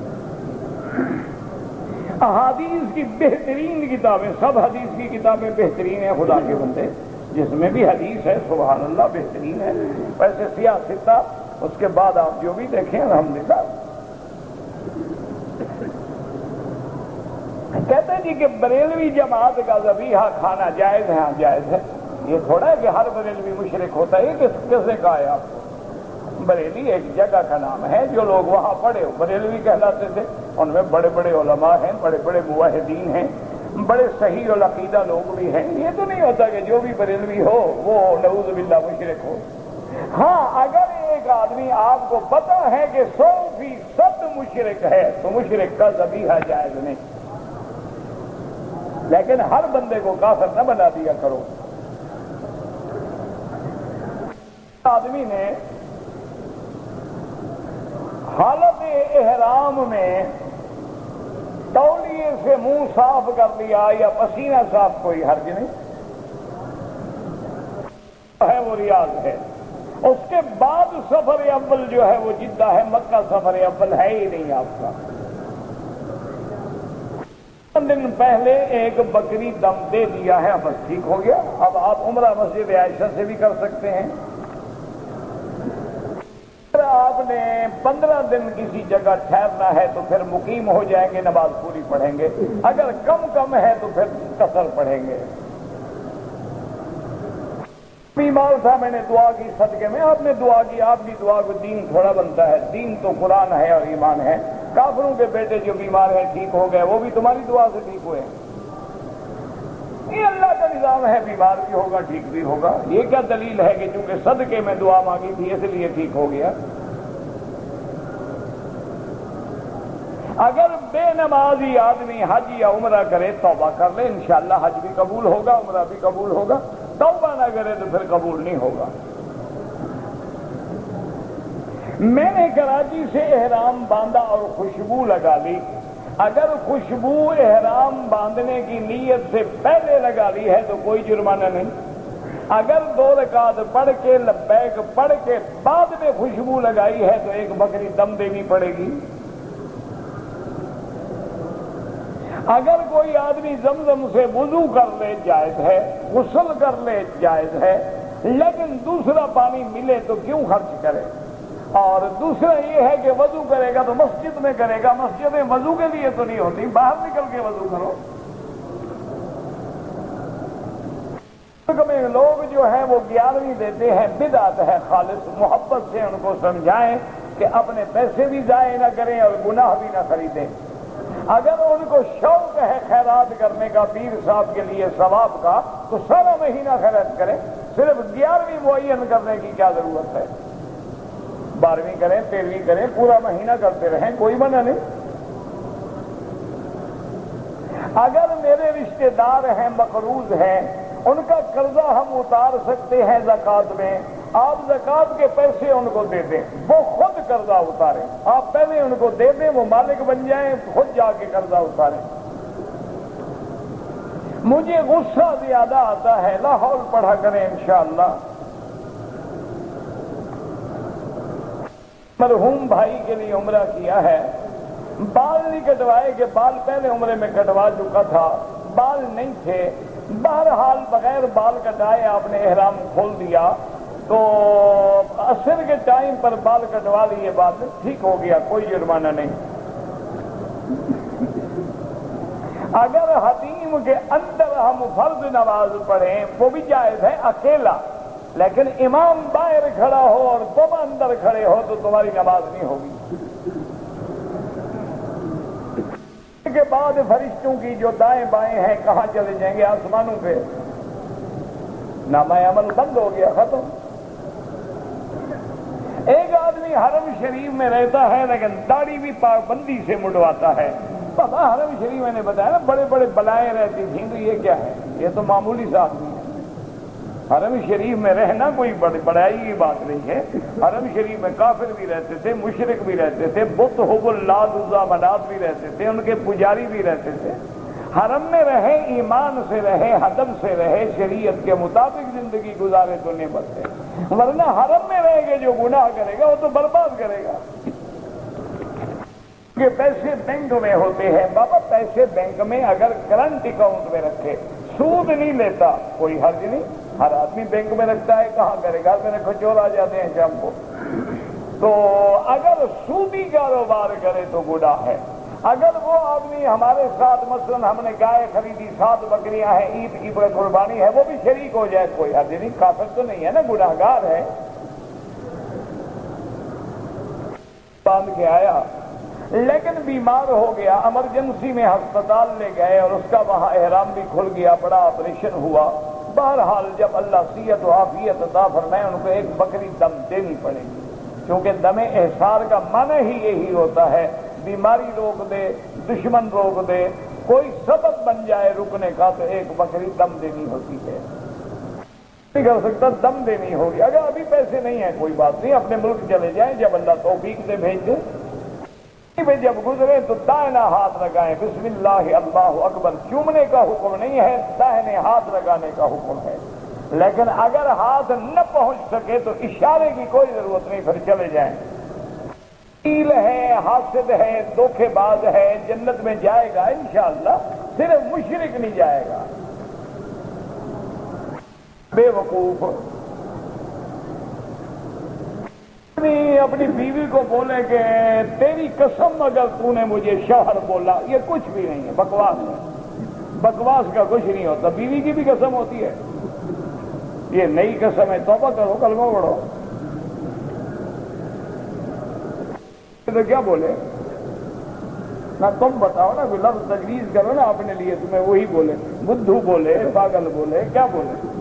S1: احادیث کی بہترین کتابیں، سب حدیث کی کتابیں بہترین ہیں خدا کے بندے، جس میں بھی حدیث ہے سبحان اللہ بہترین ہے۔ ویسے سیاستہ اس کے بعد آپ جو بھی دیکھیں الحمدللہ۔ کہتے جی کہ بریلوی جماعت کا ذبیحہ کھانا جائز ہے؟ ہاں جائز ہے، یہ تھوڑا ہے کہ ہر بریلوی مشرک ہوتا ہے، یہ کس نے کہا ہے آپ کو؟ بریلی ایک جگہ کا نام ہے، جو لوگ وہاں پڑھے بریلوی کہلاتے تھے، ان میں بڑے بڑے علماء ہیں، بڑے بڑے موحدین ہیں، بڑے صحیح العقیدہ لوگ بھی ہیں۔ یہ تو نہیں ہوتا کہ جو بھی بریلوی ہو وہ نعوذ باللہ مشرک ہو۔ ہاں، اگر ایک آدمی آپ کو پتا ہے کہ 100% مشرک ہے تو مشرک کا ذبیحہ جائز نہیں، لیکن ہر بندے کو کافر نہ بنا دیا کرو۔ آدمی نے حالت احرام میں تولیے سے منہ صاف کر لیا یا پسینہ صاف، کوئی حرج نہیں ہے، وہ ریاض ہے۔ اس کے بعد سفر اول جو ہے وہ جدہ ہے، مکہ سفر اول ہے ہی نہیں آپ کا۔ 3 دن پہلے ایک بکری دم دے دیا ہے، بس ٹھیک ہو گیا۔ اب آپ عمرہ مسجد عائشہ سے بھی کر سکتے ہیں۔ آپ نے 15 دن کسی جگہ ٹھہرنا ہے تو پھر مقیم ہو جائیں گے، نماز پوری پڑھیں گے، اگر کم ہے تو پھر قصر پڑھیں گے۔ بیمار تھا، میں نے دعا کی صدقے میں، آپ نے دعا کی، آپ کی دعا کو دین تھوڑا بنتا ہے، دین تو قرآن ہے اور ایمان ہے۔ کافروں کے بیٹے جو بیمار ہیں ٹھیک ہو گئے، وہ بھی تمہاری دعا سے ٹھیک ہوئے۔ یہ اللہ کا نظام ہے، بیمار بھی ہوگا ٹھیک بھی ہوگا۔ یہ کیا دلیل ہے کہ چونکہ صدقے میں دعا مانگی تھی اس لیے ٹھیک ہو گیا؟ اگر بے نمازی آدمی حج یا عمرہ کرے توبہ کر لے، انشاءاللہ حج بھی قبول ہوگا، عمرہ بھی قبول ہوگا۔ توبہ نہ کرے تو پھر قبول نہیں ہوگا۔ میں نے کراچی سے احرام باندھا اور خوشبو لگا لی، اگر خوشبو احرام باندھنے کی نیت سے پہلے لگا لی ہے تو کوئی جرمانہ نہیں۔ اگر 2 رکعت پڑھ کے لبیک پڑھ کے بعد میں خوشبو لگائی ہے تو ایک بکری دم دینی پڑے گی۔ اگر کوئی آدمی زمزم سے وضو کر لے جائز ہے، غسل کر لے جائز ہے، لیکن دوسرا پانی ملے تو کیوں خرچ کرے؟ اور دوسرا یہ ہے کہ وضو کرے گا تو مسجد میں کرے گا، مسجدیں وضو کے لیے تو نہیں ہوتی، باہر نکل کے وضو کرو۔ میں لوگ جو ہیں وہ 11ویں دیتے ہیں، بدعت ہے، خالص محبت سے ان کو سمجھائیں کہ اپنے پیسے بھی ضائع نہ کریں اور گناہ بھی نہ خریدیں۔ اگر ان کو شوق ہے خیرات کرنے کا پیر صاحب کے لیے ثواب کا تو سارا مہینہ خیرات کریں، صرف 11ویں معین کرنے کی کیا ضرورت ہے؟ 12ویں کریں، 13ویں کریں، پورا مہینہ کرتے رہیں، کوئی منع نہیں۔ اگر میرے رشتہ دار ہیں، مقروض ہیں، ان کا قرضہ ہم اتار سکتے ہیں زکوٰۃ میں، آپ زکوٰۃ کے پیسے ان کو دے دیں، وہ خود قرضہ اتاریں، آپ پہلے ان کو دے دیں، وہ مالک بن جائیں، خود جا کے قرضہ اتاریں۔ مجھے غصہ زیادہ آتا ہے، لا حول پڑھا کریں انشاءاللہ۔ مرحوم بھائی کے لیے عمرہ کیا ہے، بال نہیں کٹوائے کہ بال پہلے عمرے میں کٹوا چکا تھا، بال نہیں تھے، بہرحال بغیر بال کٹائے آپ نے احرام کھول دیا تو عصر کے ٹائم پر بال کٹوا لیے، بعد میں ٹھیک ہو گیا، کوئی جرمانہ نہیں۔ اگر حتیم کے اندر ہم فرض نماز پڑھیں وہ بھی جائز ہے اکیلا، لیکن امام باہر کھڑا ہو اور تم اندر کھڑے ہو تو تمہاری نماز نہیں ہوگی۔ اس کے بعد فرشتوں کی جو دائیں بائیں ہیں کہاں چلے جائیں گے؟ آسمانوں پہ۔ نامہ عمل بند ہو گیا، ختم۔ ایک آدمی حرم شریف میں رہتا ہے لیکن داڑھی بھی پابندی سے مڈواتا ہے۔ بابا حرم شریف میں نے بتایا نا بڑے بڑے بلائیں رہتی تھیں، تو یہ کیا ہے؟ یہ تو معمولی سا آدمی ہے۔ حرم شریف میں رہنا کوئی بڑائی کی بات نہیں ہے۔ حرم شریف میں کافر بھی رہتے تھے، مشرک بھی رہتے تھے، بت حبل لات عزا منات بھی رہتے تھے، ان کے پجاری بھی رہتے تھے۔ حرم میں رہے، ایمان سے رہے، حدم سے رہے، شریعت کے مطابق زندگی گزارے تو نعمت ہے، ورنہ حرم میں رہ کے جو گناہ کرے گا وہ تو برباد کرے گا۔ کہ پیسے بینک میں ہوتے ہیں، بابا پیسے بینک میں اگر کرنٹ اکاؤنٹ میں رکھے، سود نہیں لیتا، کوئی حرج نہیں۔ ہر آدمی بینک میں رکھتا ہے، کہاں کرے گا؟ میں نے کھچور آ جاتے ہیں شام کو۔ تو اگر سودی کاروبار کرے تو گناہ ہے۔ اگر وہ آدمی ہمارے ساتھ مثلا ہم نے گائے خریدی، 7 بکریاں ہیں، عید کی قربانی ہے، وہ بھی شریک ہو جائے، کوئی حرج نہیں، کافر تو نہیں ہے نا، گناہگار ہے۔ باندھ کے آیا لیکن بیمار ہو گیا، ایمرجنسی میں ہسپتال لے گئے اور اس کا وہاں احرام بھی کھل گیا، بڑا آپریشن ہوا۔ بہرحال جب اللہ صحت و عافیت عطا فرمائے ان کو ایک بکری دم دینی پڑے گی، کیونکہ دم احسار کا معنی ہی یہی ہوتا ہے بیماری روک دے، دشمن روک دے، کوئی سبب بن جائے رکنے کا تو ایک بکری دم دینی ہوتی ہے۔ نہیں کر سکتا، دم دینی ہوگی۔ اگر ابھی پیسے نہیں ہیں کوئی بات نہیں، اپنے ملک چلے جائیں، جب اللہ توفیق سے بھیج دے جب گزرے تو دائنا ہاتھ لگائیں، بسم اللہ اللہ اکبر۔ چومنے کا حکم نہیں ہے، دائنے ہاتھ لگانے کا حکم ہے، لیکن اگر ہاتھ نہ پہنچ سکے تو اشارے کی کوئی ضرورت نہیں، پھر چلے جائیں۔ تیل ہے، حاسد ہے، دھوکے باز ہے، جنت میں جائے گا انشاءاللہ، صرف مشرک نہیں جائے گا۔ بے وقوف اپنی بیوی کو بولے کہ تیری قسم اگر تو نے مجھے شوہر بولا، یہ کچھ بھی نہیں ہے، بکواس ہے، بکواس کا کچھ نہیں ہوتا۔ بیوی کی بھی قسم ہوتی ہے، یہ نئی قسم ہے، توبہ کرو، کلمہ پڑھو۔ تو کیا بولے نہ تم بتاؤ نا، کوئی لفظ تجویز کرو نا اپنے لیے، تمہیں وہی بولے، بدھو بولے، پاگل بولے، کیا بولے؟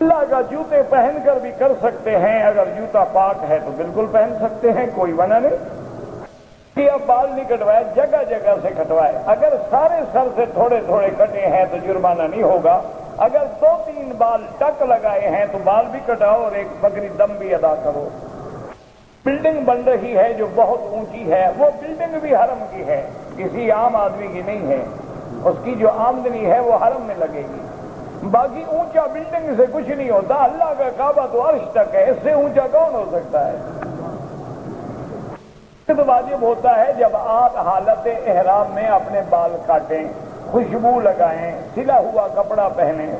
S1: اللہ کا جوتے پہن کر بھی کر سکتے ہیں، اگر جوتا پاک ہے تو بالکل پہن سکتے ہیں، کوئی منع نہیں۔ اب بال نہیں کٹوائے، جگہ جگہ سے کٹوائے، اگر سارے سر سے تھوڑے تھوڑے کٹے ہیں تو جرمانہ نہیں ہوگا، اگر 2-3 بال ٹک لگائے ہیں تو بال بھی کٹاؤ اور ایک بکری دم بھی ادا کرو۔ بلڈنگ بن رہی ہے جو بہت اونچی ہے، وہ بلڈنگ بھی حرم کی ہے، کسی عام آدمی کی نہیں ہے، اس کی جو آمدنی ہے وہ حرم میں لگے گی۔ باقی اونچا بلڈنگ سے کچھ نہیں ہوتا، اللہ کا کعبہ تو عرش تک ہے، اس سے اونچا کون ہو سکتا ہے؟ تو واجب ہوتا ہے جب آپ حالت احرام میں اپنے بال کاٹیں، خوشبو لگائیں، سلا ہوا کپڑا پہنیں،